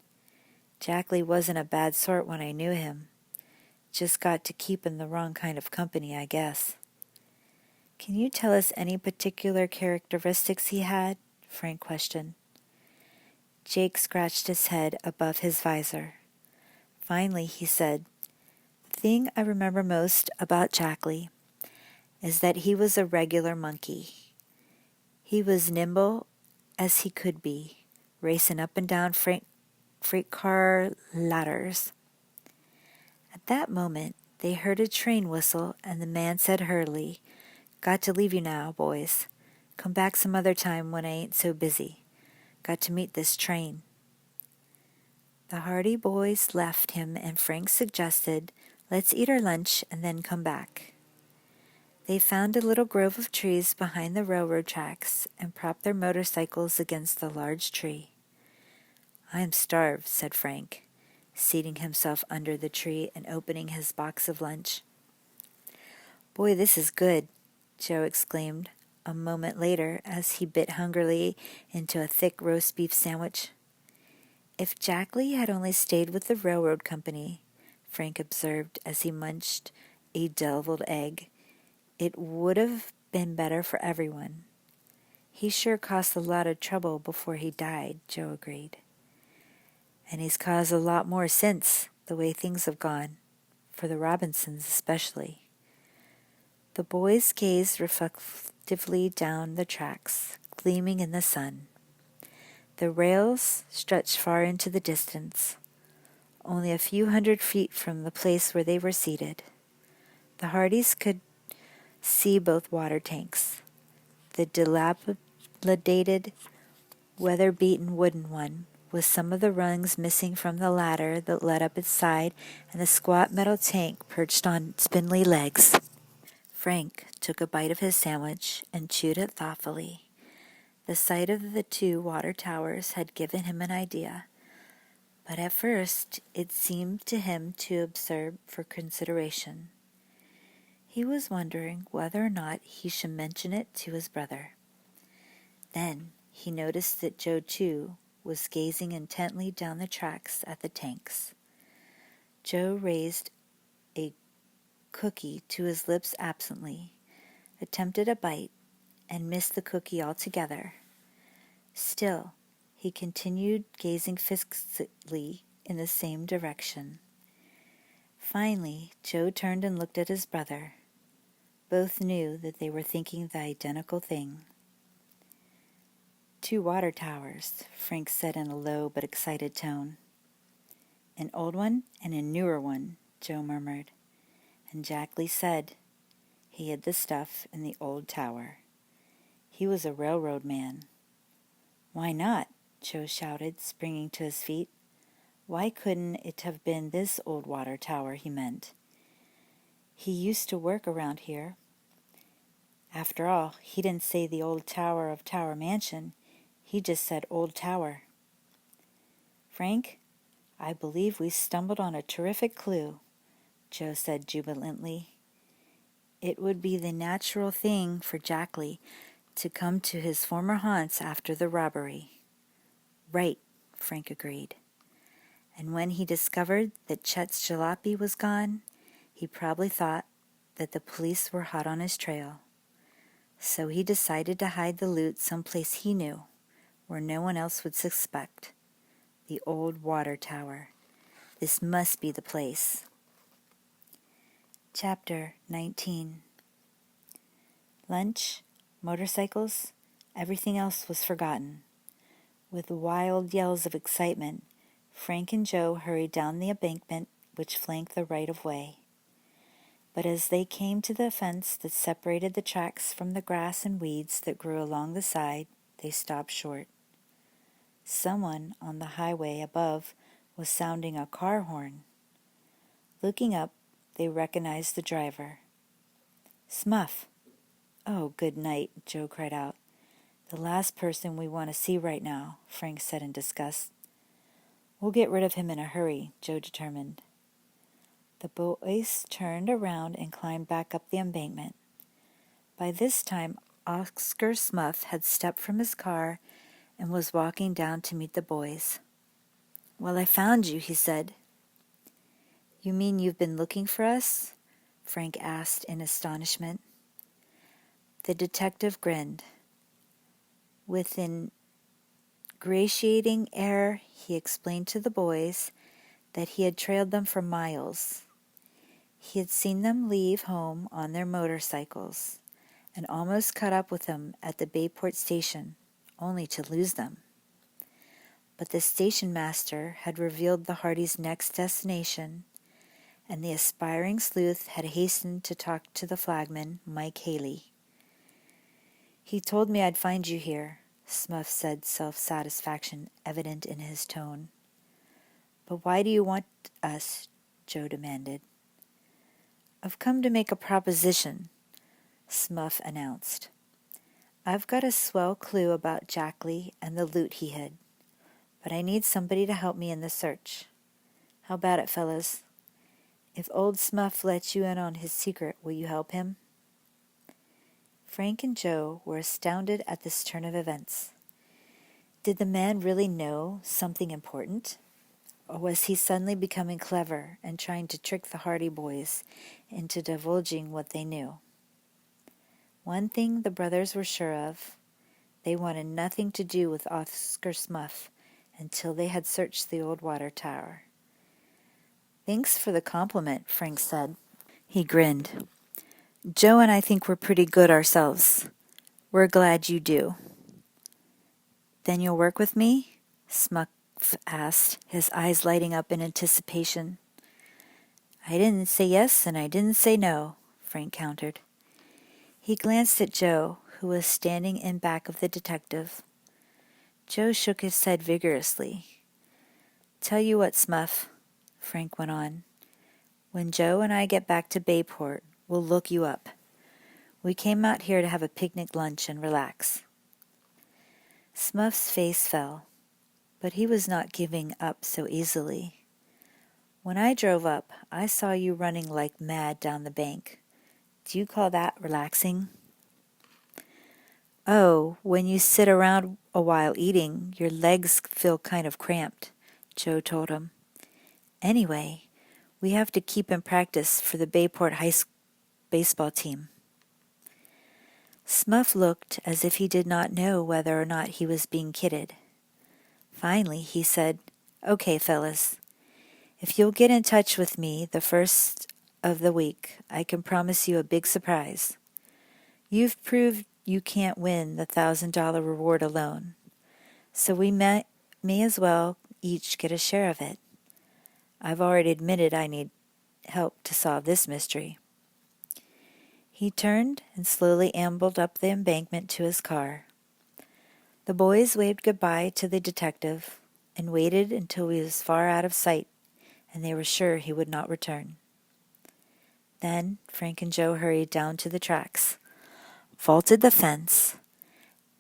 Speaker 1: Jackley wasn't a bad sort when I knew him. Just got to keep in the wrong kind of company, I guess." Can you tell us any particular characteristics he had? Frank questioned. Jake scratched his head above his visor. Finally, he said, "The thing I remember most about Jackley is that he was a regular monkey. He was nimble as he could be, racing up and down freight car ladders." At that moment, they heard a train whistle, and the man said hurriedly, "Got to leave you now, boys. Come back some other time when I ain't so busy. Got to meet this train." The Hardy boys left him, and Frank suggested, "Let's eat our lunch and then come back." They found a little grove of trees behind the railroad tracks and propped their motorcycles against a large tree. "I am starved," said Frank, seating himself under the tree and opening his box of lunch. "Boy, this is good," Joe exclaimed a moment later as he bit hungrily into a thick roast beef sandwich. "If Jackley had only stayed with the railroad company," Frank observed as he munched a deviled egg, "it would have been better for everyone." "He sure caused a lot of trouble before he died," Joe agreed. "And he's caused a lot more since, the way things have gone, for the Robinsons especially." The boys gazed reflectively down the tracks, gleaming in the sun. The rails stretched far into the distance, only a few hundred feet from the place where they were seated. The Hardys could see both water tanks, the dilapidated, weather-beaten wooden one, with some of the rungs missing from the ladder that led up its side, and the squat metal tank perched on spindly legs. Frank took a bite of his sandwich and chewed it thoughtfully. The sight of the two water towers had given him an idea, but at first it seemed to him too absurd for consideration. He was wondering whether or not he should mention it to his brother. Then he noticed that Joe, too, was gazing intently down the tracks at the tanks. Joe raised a cookie to his lips absently, attempted a bite, and missed the cookie altogether. Still, he continued gazing fixedly in the same direction. Finally, Joe turned and looked at his brother. Both knew that they were thinking the identical thing. "Two water towers," Frank said in a low but excited tone. "An old one and a newer one," Joe murmured. And Jackley said he hid the stuff in the old tower. He was a railroad man. "Why not?" Joe shouted, springing to his feet. "Why couldn't it have been this old water tower he meant? He used to work around here. After all, he didn't say the old tower of Tower Mansion. He just said old tower." "Frank, I believe we stumbled on a terrific clue," Joe said jubilantly. "It would be the natural thing for Jackley to come to his former haunts after the robbery." "Right," Frank agreed. "And when he discovered that Chet's jalopy was gone, he probably thought that the police were hot on his trail. So he decided to hide the loot someplace he knew, where no one else would suspect. The old water tower. This must be the place." Chapter 19. Lunch, motorcycles, everything else was forgotten. With wild yells of excitement, Frank and Joe hurried down the embankment which flanked the right-of-way. But as they came to the fence that separated the tracks from the grass and weeds that grew along the side, they stopped short. Someone on the highway above was sounding a car horn. Looking up, they recognized the driver. "Smuff!" "Oh, good night," Joe cried out. "The last person we want to see right now," Frank said in disgust. "We'll get rid of him in a hurry," Joe determined. The boys turned around and climbed back up the embankment. By this time, Oscar Smuff had stepped from his car and was walking down to meet the boys. "Well, I found you," he said. "You mean you've been looking for us?" Frank asked in astonishment. The detective grinned. With an ingratiating air, he explained to the boys that he had trailed them for miles. He had seen them leave home on their motorcycles and almost caught up with them at the Bayport station, only to lose them. But the station master had revealed the Hardys' next destination, and the aspiring sleuth had hastened to talk to the flagman, Mike Haley. "He told me I'd find you here," Smuff said, self-satisfaction evident in his tone. "But why do you want us?" Joe demanded. "I've come to make a proposition," Smuff announced. "I've got a swell clue about Jack Lee and the loot he hid, but I need somebody to help me in the search. How about it, fellas? If old Smuff lets you in on his secret, will you help him?" Frank and Joe were astounded at this turn of events. Did the man really know something important? Or was he suddenly becoming clever and trying to trick the Hardy boys into divulging what they knew? One thing the brothers were sure of: they wanted nothing to do with Oscar Smuff until they had searched the old water tower. "Thanks for the compliment," Frank said. He grinned. "Joe and I think we're pretty good ourselves. We're glad you do." "Then you'll work with me?" Smuff asked, his eyes lighting up in anticipation. "I didn't say yes and I didn't say no," Frank countered. He glanced at Joe, who was standing in back of the detective. Joe shook his head vigorously. "Tell you what, Smuff," Frank went on. "When Joe and I get back to Bayport, we'll look you up. We came out here to have a picnic lunch and relax." Smuff's face fell, but he was not giving up so easily. "When I drove up, I saw you running like mad down the bank. Do you call that relaxing?" "Oh, when you sit around a while eating, your legs feel kind of cramped," Joe told him. "Anyway, we have to keep in practice for the Bayport High School baseball team." Smuff looked as if he did not know whether or not he was being kidded. Finally, he said, "Okay, fellas. If you'll get in touch with me the first of the week, I can promise you a big surprise. You've proved you can't win the $1,000 reward alone, so we may as well each get a share of it. I've already admitted I need help to solve this mystery." He turned and slowly ambled up the embankment to his car. The boys waved goodbye to the detective and waited until he was far out of sight and they were sure he would not return. Then Frank and Joe hurried down to the tracks, vaulted the fence,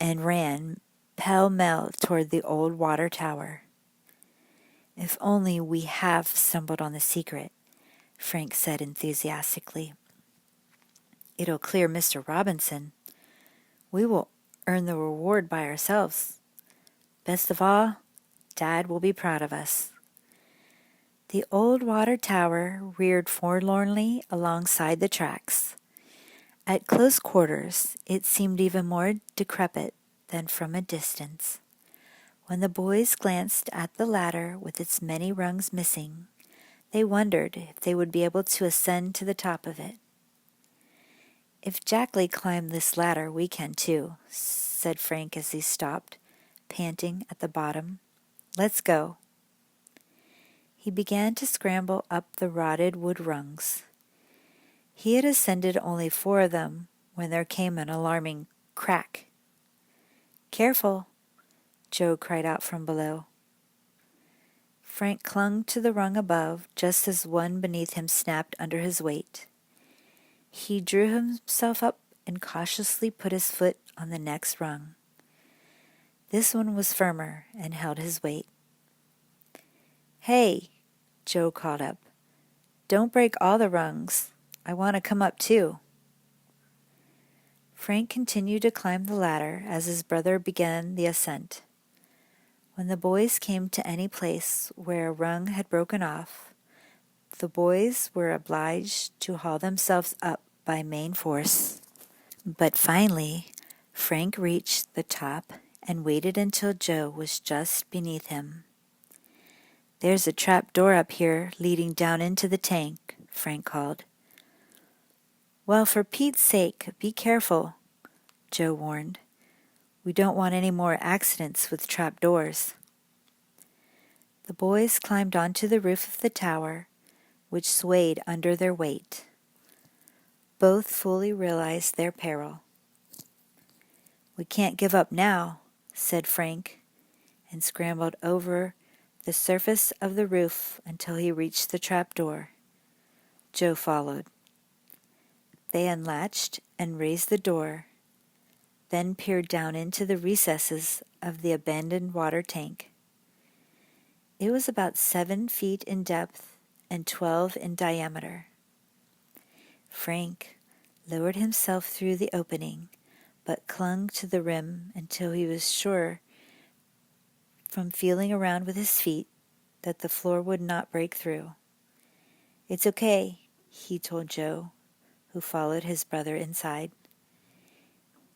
Speaker 1: and ran pell-mell toward the old water tower. "If only we have stumbled on the secret," Frank said enthusiastically. "It'll clear Mr. Robinson. We will earn the reward by ourselves. Best of all, Dad will be proud of us." The old water tower reared forlornly alongside the tracks. At close quarters, it seemed even more decrepit than from a distance. When the boys glanced at the ladder with its many rungs missing, they wondered if they would be able to ascend to the top of it. "If Jack Lee climbed this ladder, we can too," said Frank as he stopped, panting at the bottom. "Let's go." He began to scramble up the rotted wood rungs. He had ascended only 4 of them when there came an alarming crack. "Careful!" Joe cried out from below. Frank clung to the rung above just as one beneath him snapped under his weight. He drew himself up and cautiously put his foot on the next rung. This one was firmer and held his weight. "Hey!" Joe called up. "Don't break all the rungs. I want to come up too." Frank continued to climb the ladder as his brother began the ascent. When the boys came to any place where a rung had broken off, the boys were obliged to haul themselves up by main force. But finally, Frank reached the top and waited until Joe was just beneath him. "There's a trap door up here leading down into the tank," Frank called. "Well, for Pete's sake, be careful," Joe warned. "We don't want any more accidents with trap doors." The boys climbed onto the roof of the tower, which swayed under their weight. Both fully realized their peril. "We can't give up now," said Frank, and scrambled over the surface of the roof until he reached the trap door. Joe followed. They unlatched and raised the door, then peered down into the recesses of the abandoned water tank. It was about 7 feet in depth and 12 in diameter. Frank lowered himself through the opening, but clung to the rim until he was sure, from feeling around with his feet, that the floor would not break through. "It's okay," he told Joe, who followed his brother inside.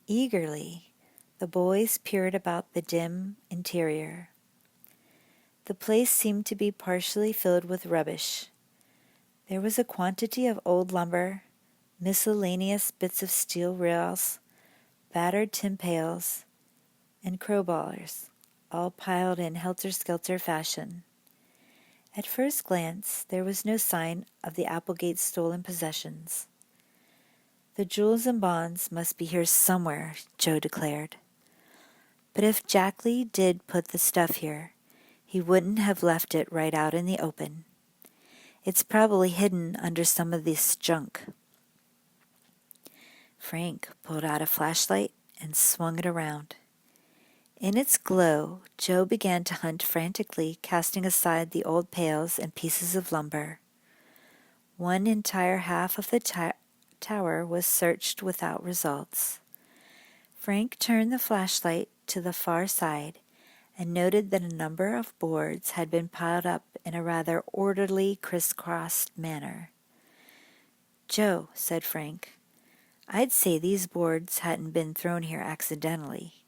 Speaker 1: Eagerly, the boys peered about the dim interior. The place seemed to be partially filled with rubbish. There was a quantity of old lumber, miscellaneous bits of steel rails, battered tin pails, and crowbars, all piled in helter-skelter fashion. At first glance, there was no sign of the Applegate's stolen possessions. "The jewels and bonds must be here somewhere," Joe declared. "But if Jack Lee did put the stuff here, he wouldn't have left it right out in the open. It's probably hidden under some of this junk." Frank pulled out a flashlight and swung it around. In its glow, Joe began to hunt frantically, casting aside the old pails and pieces of lumber. One entire half of the tower was searched without results. Frank turned the flashlight to the far side and noted that a number of boards had been piled up in a rather orderly, crisscrossed manner. "Joe," said Frank, "I'd say these boards hadn't been thrown here accidentally.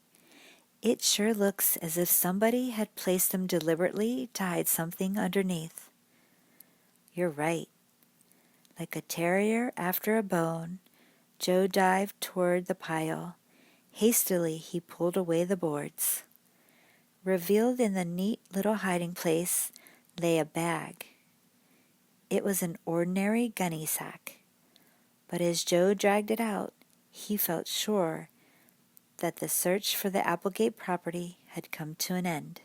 Speaker 1: It sure looks as if somebody had placed them deliberately to hide something underneath." "You're right." Like a terrier after a bone, Joe dived toward the pile. Hastily, he pulled away the boards. Revealed in the neat little hiding place lay a bag. It was an ordinary gunny sack, but as Joe dragged it out, he felt sure that the search for the Applegate property had come to an end.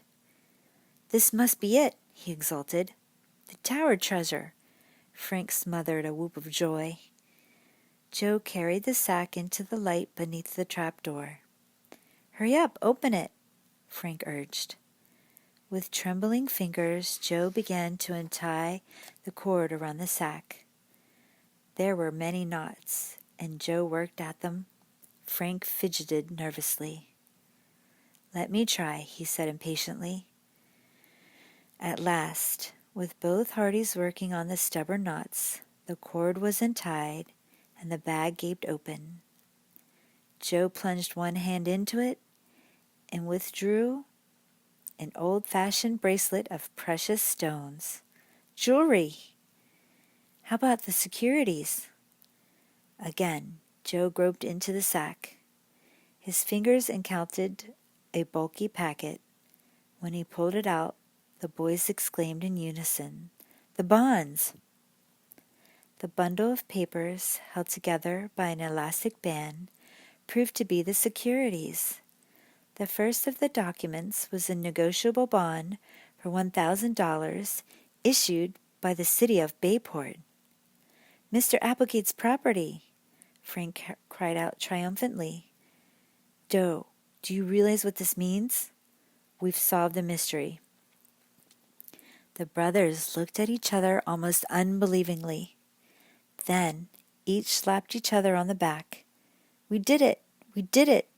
Speaker 1: "This must be it," he exulted. "The tower treasure!" Frank smothered a whoop of joy. Joe carried the sack into the light beneath the trap door. "Hurry up, open it," Frank urged. With trembling fingers, Joe began to untie the cord around the sack. There were many knots, and Joe worked at them. Frank fidgeted nervously. "Let me try," he said impatiently. At last, with both Hardys working on the stubborn knots, the cord was untied and the bag gaped open. Joe plunged one hand into it and withdrew an old-fashioned bracelet of precious stones. "Jewelry! How about the securities?" Again, Joe groped into the sack. His fingers encountered a bulky packet. When he pulled it out, the boys exclaimed in unison, "The bonds!" The bundle of papers, held together by an elastic band, proved to be the securities. The first of the documents was a negotiable bond for $1,000 issued by the city of Bayport. "Mr. Applegate's property!" Frank cried out triumphantly. "Joe, do you realize what this means? We've solved the mystery." The brothers looked at each other almost unbelievingly. Then each slapped each other on the back. "We did it! We did it!"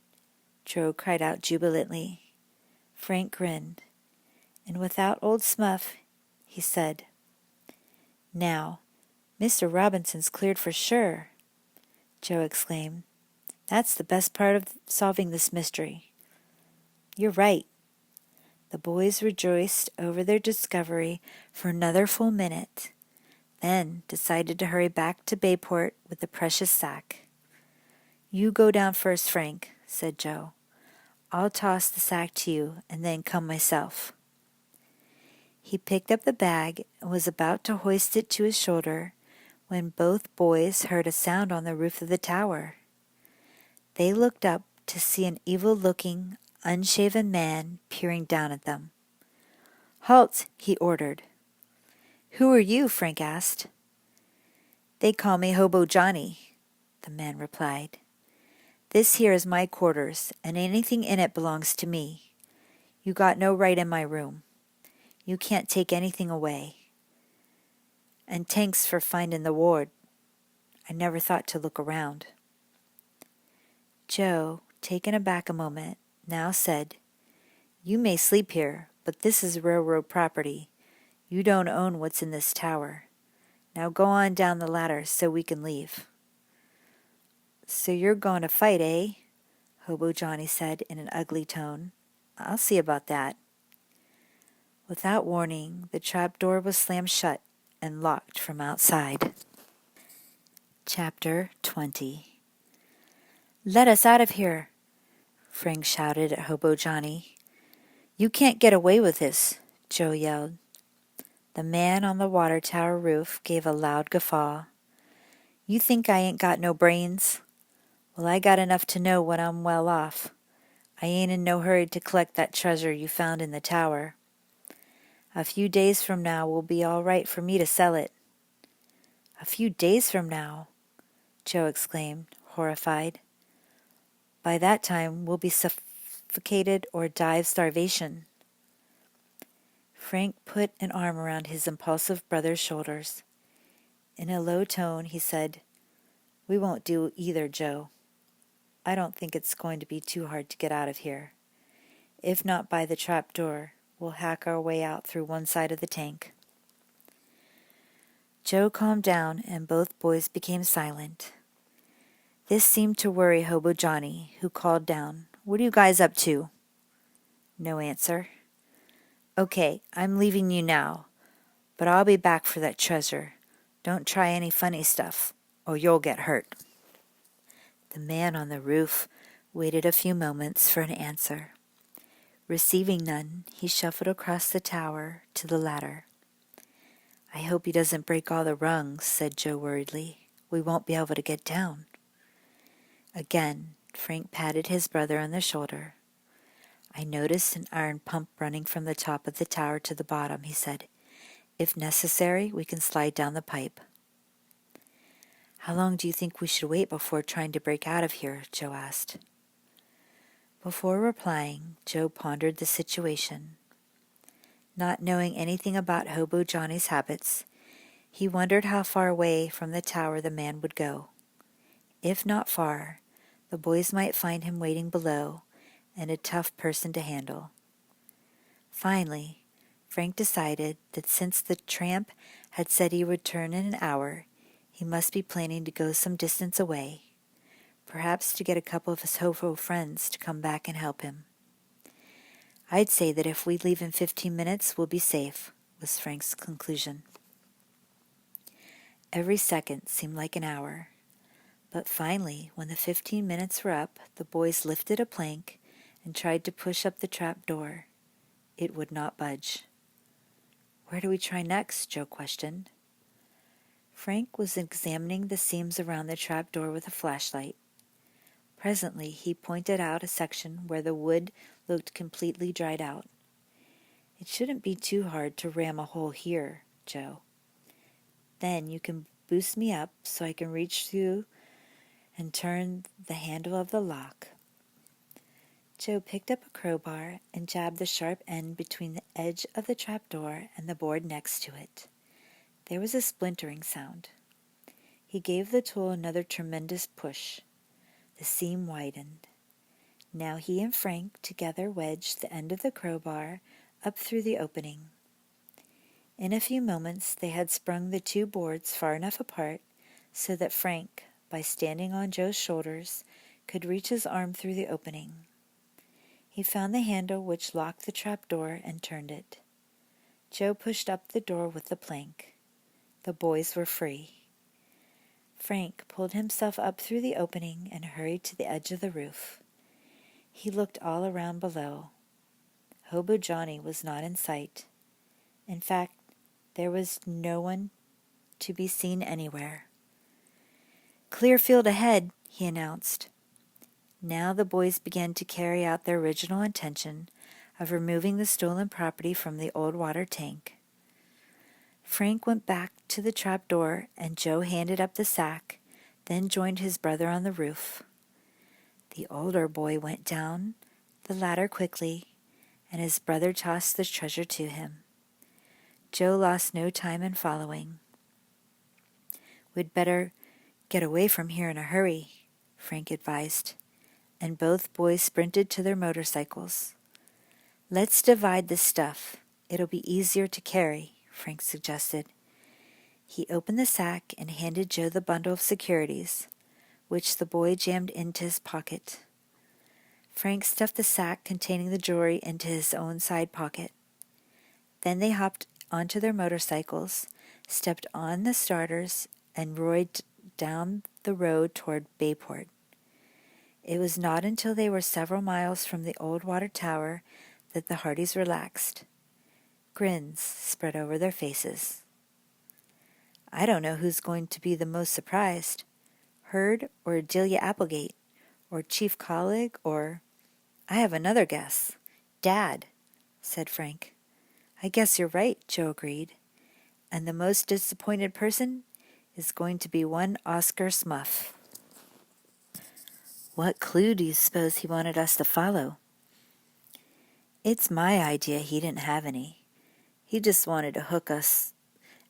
Speaker 1: Joe cried out jubilantly. Frank grinned, and without Old Smuff, he said, "Now, Mr. Robinson's cleared for sure." Joe exclaimed, That's the best part of solving this mystery. You're right. The boys rejoiced over their discovery for another full minute, then decided to hurry back to Bayport with the precious sack. You go down first, Frank, said Joe. I'll toss the sack to you and then come myself. He picked up the bag and was about to hoist it to his shoulder when both boys heard a sound on the roof of the tower. They looked up to see an evil-looking, unshaven man peering down at them. Halt, he ordered. Who are you? Frank asked. They call me Hobo Johnny, the man replied. This here is my quarters, and anything in it belongs to me. You got no right in my room. You can't take anything away. And thanks for finding the ward. I never thought to look around. Joe, taken aback a moment, now said, You may sleep here, but this is railroad property. You don't own what's in this tower. Now go on down the ladder so we can leave. So you're going to fight, eh? Hobo Johnny said in an ugly tone. I'll see about that. Without warning, the trap door was slammed shut and locked from outside. Chapter 20. Let us out of here, Frank shouted at Hobo Johnny. You can't get away with this, Joe yelled. The man on the water tower roof gave a loud guffaw. You think I ain't got no brains? Well, I got enough to know when I'm well off. I ain't in no hurry to collect that treasure you found in the tower. A few days from now will be all right for me to sell it. A few days from now, Joe exclaimed, horrified. By that time, we'll be suffocated or die of starvation. Frank put an arm around his impulsive brother's shoulders. In a low tone, he said, We won't do either, Joe. I don't think it's going to be too hard to get out of here. If not by the trap door, we'll hack our way out through one side of the tank. Joe calmed down, and both boys became silent. This seemed to worry Hobo Johnny, who called down, What are you guys up to? No answer. Okay, I'm leaving you now, but I'll be back for that treasure. Don't try any funny stuff, or you'll get hurt. The man on the roof waited a few moments for an answer. Receiving none, he shuffled across the tower to the ladder. I hope he doesn't break all the rungs, said Joe worriedly. We won't be able to get down. Again, Frank patted his brother on the shoulder. I noticed an iron pump running from the top of the tower to the bottom, he said. If necessary, we can slide down the pipe. How long do you think we should wait before trying to break out of here? Joe asked. Before replying, Joe pondered the situation. Not knowing anything about Hobo Johnny's habits, he wondered how far away from the tower the man would go. If not far, the boys might find him waiting below, and a tough person to handle. Finally, Frank decided that since the tramp had said he would return in an hour, he must be planning to go some distance away, perhaps to get a couple of his hobo friends to come back and help him. I'd say that if we leave in 15 minutes, we'll be safe, was Frank's conclusion. Every second seemed like an hour. But finally, when the 15 minutes were up, the boys lifted a plank and tried to push up the trap door. It would not budge. Where do we try next? Joe questioned. Frank was examining the seams around the trap door with a flashlight. Presently, he pointed out a section where the wood looked completely dried out. It shouldn't be too hard to ram a hole here, Joe. Then you can boost me up so I can reach through and turn the handle of the lock. Joe picked up a crowbar and jabbed the sharp end between the edge of the trapdoor and the board next to it. There was a splintering sound. He gave the tool another tremendous push. The seam widened. Now he and Frank together wedged the end of the crowbar up through the opening. In a few moments they had sprung the two boards far enough apart so that Frank, by standing on Joe's shoulders, could reach his arm through the opening. He found the handle which locked the trap door and turned it. Joe pushed up the door with the plank. The boys were free. Frank pulled himself up through the opening and hurried to the edge of the roof. He looked all around below. Hobo Johnny was not in sight. In fact, there was no one to be seen anywhere. "Clear field ahead," he announced. Now the boys began to carry out their original intention of removing the stolen property from the old water tank. Frank went back to the trap door, and Joe handed up the sack, then joined his brother on the roof. The older boy went down the ladder quickly, and his brother tossed the treasure to him. Joe lost no time in following. "We'd better get away from here in a hurry," Frank advised, and both boys sprinted to their motorcycles. "Let's divide this stuff. It'll be easier to carry," Frank suggested. He opened the sack and handed Joe the bundle of securities, which the boy jammed into his pocket. Frank stuffed the sack containing the jewelry into his own side pocket. Then they hopped onto their motorcycles, stepped on the starters, and roared down the road toward Bayport. It was not until they were several miles from the old water tower that the Hardys relaxed. Grins spread over their faces. "I don't know who's going to be the most surprised, Herd or Adelia Applegate, or Chief Collig, or—" "I have another guess. Dad," said Frank. "I guess you're right," Joe agreed. "And the most disappointed person is going to be one Oscar Smuff." "What clue do you suppose he wanted us to follow?" "It's my idea he didn't have any. He just wanted to hook us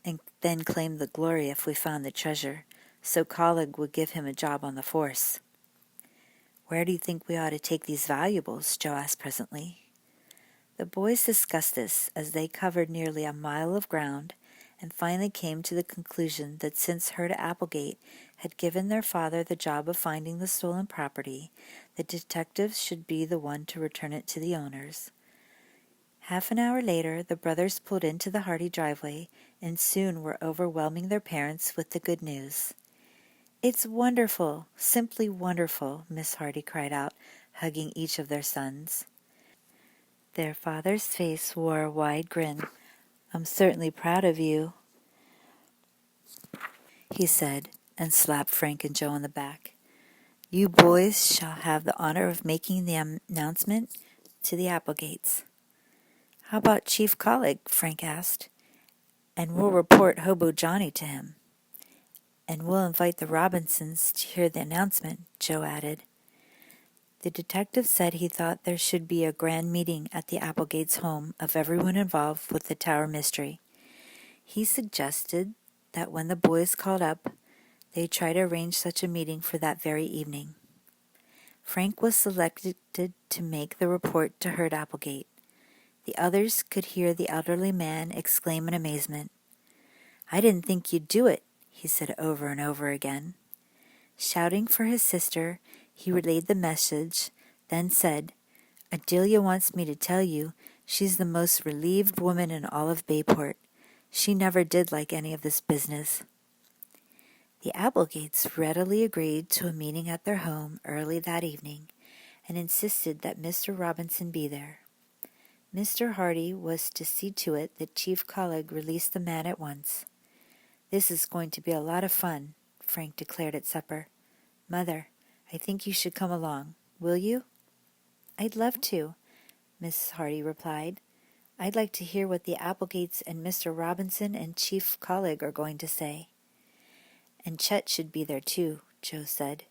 Speaker 1: and then claim the glory if we found the treasure, so Collig would give him a job on the force." "Where do you think we ought to take these valuables?" Joe asked presently. The boys discussed this as they covered nearly a mile of ground and finally came to the conclusion that since Herta Applegate had given their father the job of finding the stolen property, the detectives should be the one to return it to the owners. Half an hour later, the brothers pulled into the Hardy driveway and soon were overwhelming their parents with the good news. "It's wonderful, simply wonderful," Miss Hardy cried out, hugging each of their sons. Their father's face wore a wide grin. "I'm certainly proud of you," he said, and slapped Frank and Joe on the back. "You boys shall have the honor of making the announcement to the Applegates." "How about Chief Collig?" Frank asked. "And we'll report Hobo Johnny to him." "And we'll invite the Robinsons to hear the announcement," Joe added. The detective said he thought there should be a grand meeting at the Applegates' home of everyone involved with the Tower mystery. He suggested that when the boys called up, they try to arrange such a meeting for that very evening. Frank was selected to make the report to Herd Applegate. The others could hear the elderly man exclaim in amazement. "I didn't think you'd do it," he said over and over again. Shouting for his sister, he relayed the message, then said, "Adelia wants me to tell you she's the most relieved woman in all of Bayport. She never did like any of this business." The Applegates readily agreed to a meeting at their home early that evening and insisted that Mr. Robinson be there. Mr. Hardy was to see to it that Chief Collig released the man at once. "This is going to be a lot of fun," Frank declared at supper. "Mother, I think you should come along. Will you?" "I'd love to," Mrs. Hardy replied. "I'd like to hear what the Applegates and Mr. Robinson and Chief Collig are going to say." "And Chet should be there too," Joe said.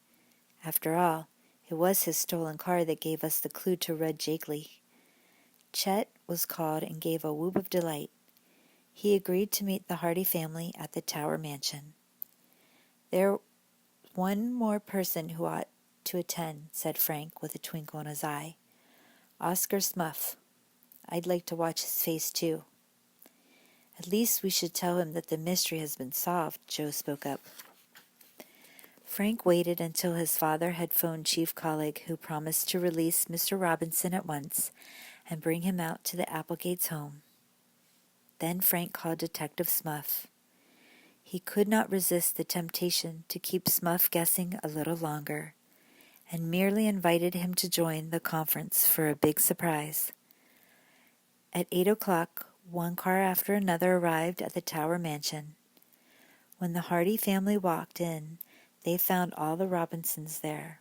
Speaker 1: "After all, it was his stolen car that gave us the clue to Red Jakely." Chet was called and gave a whoop of delight. He agreed to meet the Hardy family at the Tower mansion. "There's one more person who ought to attend," said Frank with a twinkle in his eye. "Oscar Smuff. I'd like to watch his face too." "At least we should tell him that the mystery has been solved," Joe spoke up. Frank waited until his father had phoned Chief Collig, who promised to release Mr. Robinson at once and bring him out to the Applegates' home. Then Frank called Detective Smuff. He could not resist the temptation to keep Smuff guessing a little longer, and merely invited him to join the conference for a big surprise. At 8 o'clock, one car after another arrived at the Tower mansion. When the Hardy family walked in, they found all the Robinsons there.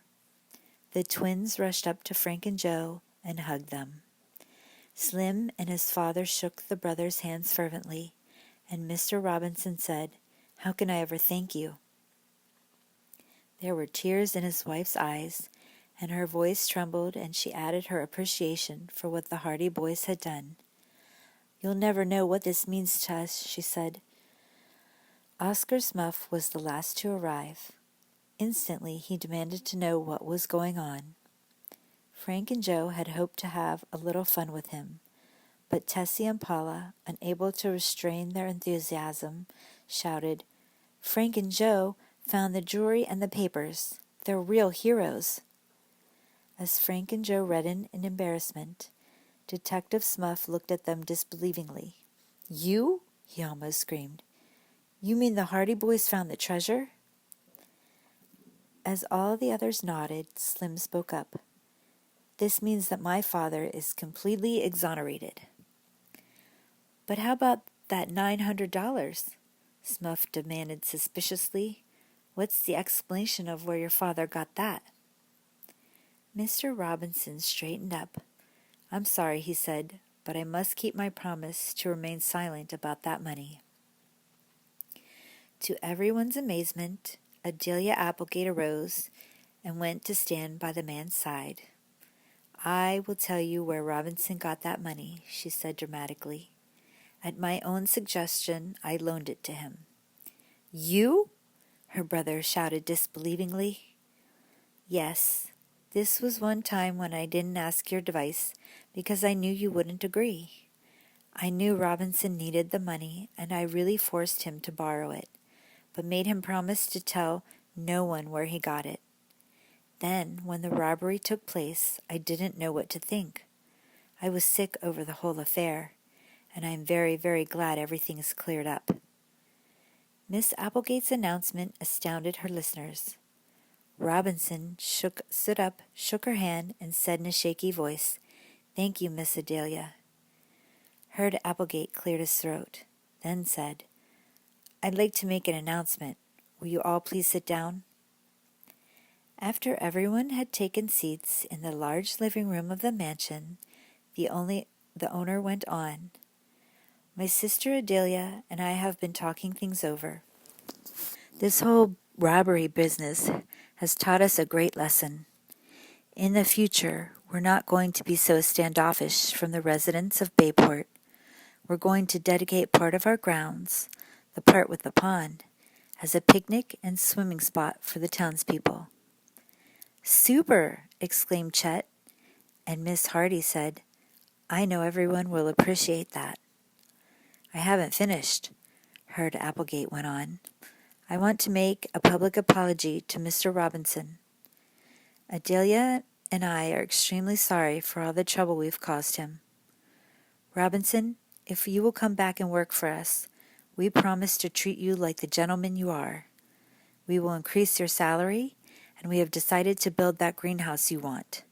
Speaker 1: The twins rushed up to Frank and Joe and hugged them. Slim and his father shook the brothers' hands fervently, and Mr. Robinson said, "How can I ever thank you?" There were tears in his wife's eyes, and her voice trembled, and she added her appreciation for what the Hardy boys had done. "You'll never know what this means to us," she said. Oscar Smuff was the last to arrive. Instantly he demanded to know what was going on. Frank and Joe had hoped to have a little fun with him, but Tessie and Paula, unable to restrain their enthusiasm, shouted, "Frank and Joe found the jewelry and the papers. They're real heroes." As Frank and Joe reddened in embarrassment, Detective Smuff looked at them disbelievingly. "You?" he almost screamed. "You mean the Hardy boys found the treasure?" As all the others nodded, Slim spoke up. "This means that my father is completely exonerated." "But how about that $900? Smuff demanded suspiciously. "What's the explanation of where your father got that?" Mr. Robinson straightened up. "I'm sorry," he said, "but I must keep my promise to remain silent about that money." To everyone's amazement, Adelia Applegate arose and went to stand by the man's side. "I will tell you where Robinson got that money," she said dramatically. "At my own suggestion, I loaned it to him." "You?" her brother shouted disbelievingly. "Yes. This was one time when I didn't ask your advice because I knew you wouldn't agree. I knew Robinson needed the money, and I really forced him to borrow it, but made him promise to tell no one where he got it. Then, when the robbery took place, I didn't know what to think. I was sick over the whole affair, and I am very, very glad everything is cleared up." Miss Applegate's announcement astounded her listeners. Robinson stood up, shook her hand, and said in a shaky voice, "Thank you, Miss Adelia." Herd Applegate cleared his throat, then said, "I'd like to make an announcement. Will you all please sit down?" After everyone had taken seats in the large living room of the mansion, the owner went on. "My sister Adelia and I have been talking things over. This whole robbery business has taught us a great lesson. In the future, we're not going to be so standoffish from the residents of Bayport. We're going to dedicate part of our grounds, the part with the pond, as a picnic and swimming spot for the townspeople." "Super!" exclaimed Chet, and Miss Hardy said, "I know everyone will appreciate that." "I haven't finished," Herd Applegate went on. "I want to make a public apology to Mr. Robinson. Adelia and I are extremely sorry for all the trouble we've caused him. Robinson, if you will come back and work for us, we promise to treat you like the gentleman you are. We will increase your salary, and we have decided to build that greenhouse you want.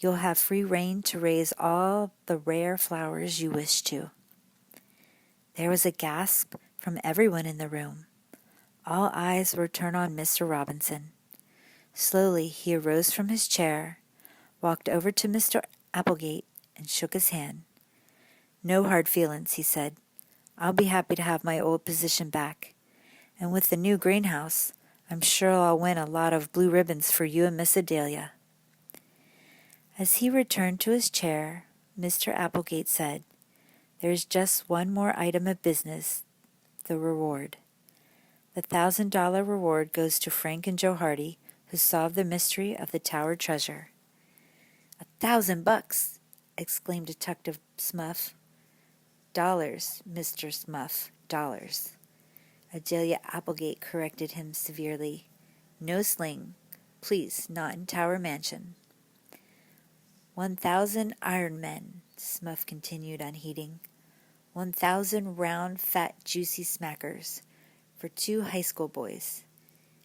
Speaker 1: You'll have free rein to raise all the rare flowers you wish to." There was a gasp from everyone in the room. All eyes were turned on Mr. Robinson. Slowly he arose from his chair, walked over to Mr. Applegate, and shook his hand. "No hard feelings," he said. "I'll be happy to have my old position back. And with the new greenhouse, I'm sure I'll win a lot of blue ribbons for you and Miss Adelia." As he returned to his chair, Mr. Applegate said, "There's just one more item of business, the reward. The $1,000 reward goes to Frank and Joe Hardy, who solved the mystery of the Tower treasure." $1,000! exclaimed Detective Smuff. "Dollars, Mr. Smuff, dollars." Adelia Applegate corrected him severely. No sling. Please, not in Tower Mansion. 1,000 Iron Men, Smuff continued, unheeding. 1,000 round, fat, juicy smackers for 2 high school boys.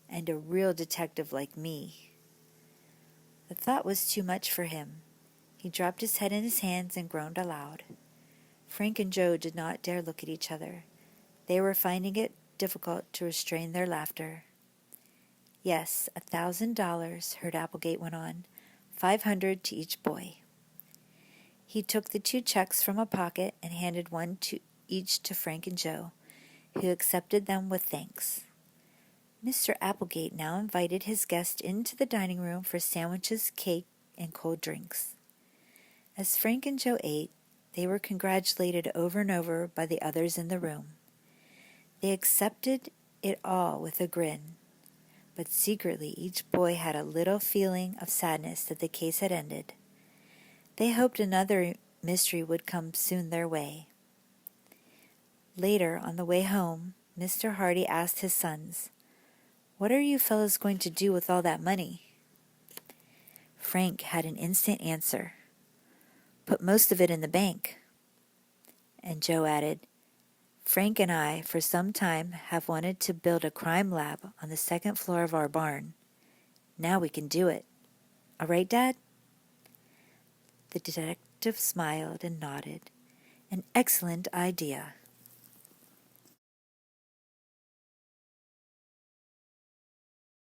Speaker 1: And a real detective like me. The thought was too much for him. He dropped his head in his hands and groaned aloud. Frank and Joe did not dare look at each other. They were finding it difficult to restrain their laughter. Yes, $1,000, Herb Applegate went on, 500 to each boy. He took the 2 checks from a pocket and handed one to each to Frank and Joe, who accepted them with thanks. Mr. Applegate now invited his guest into the dining room for sandwiches, cake, and cold drinks. As Frank and Joe ate, they were congratulated over and over by the others in the room. They accepted it all with a grin, but secretly each boy had a little feeling of sadness that the case had ended. They hoped another mystery would come soon their way. Later, on the way home, Mr. Hardy asked his sons, "What are you fellows going to do with all that money?" Frank had an instant answer. "Put most of it in the bank." And Joe added, "Frank and I, for some time, have wanted to build a crime lab on the 2nd floor of our barn. Now we can do it. All right, Dad?" The detective smiled and nodded. "An excellent idea."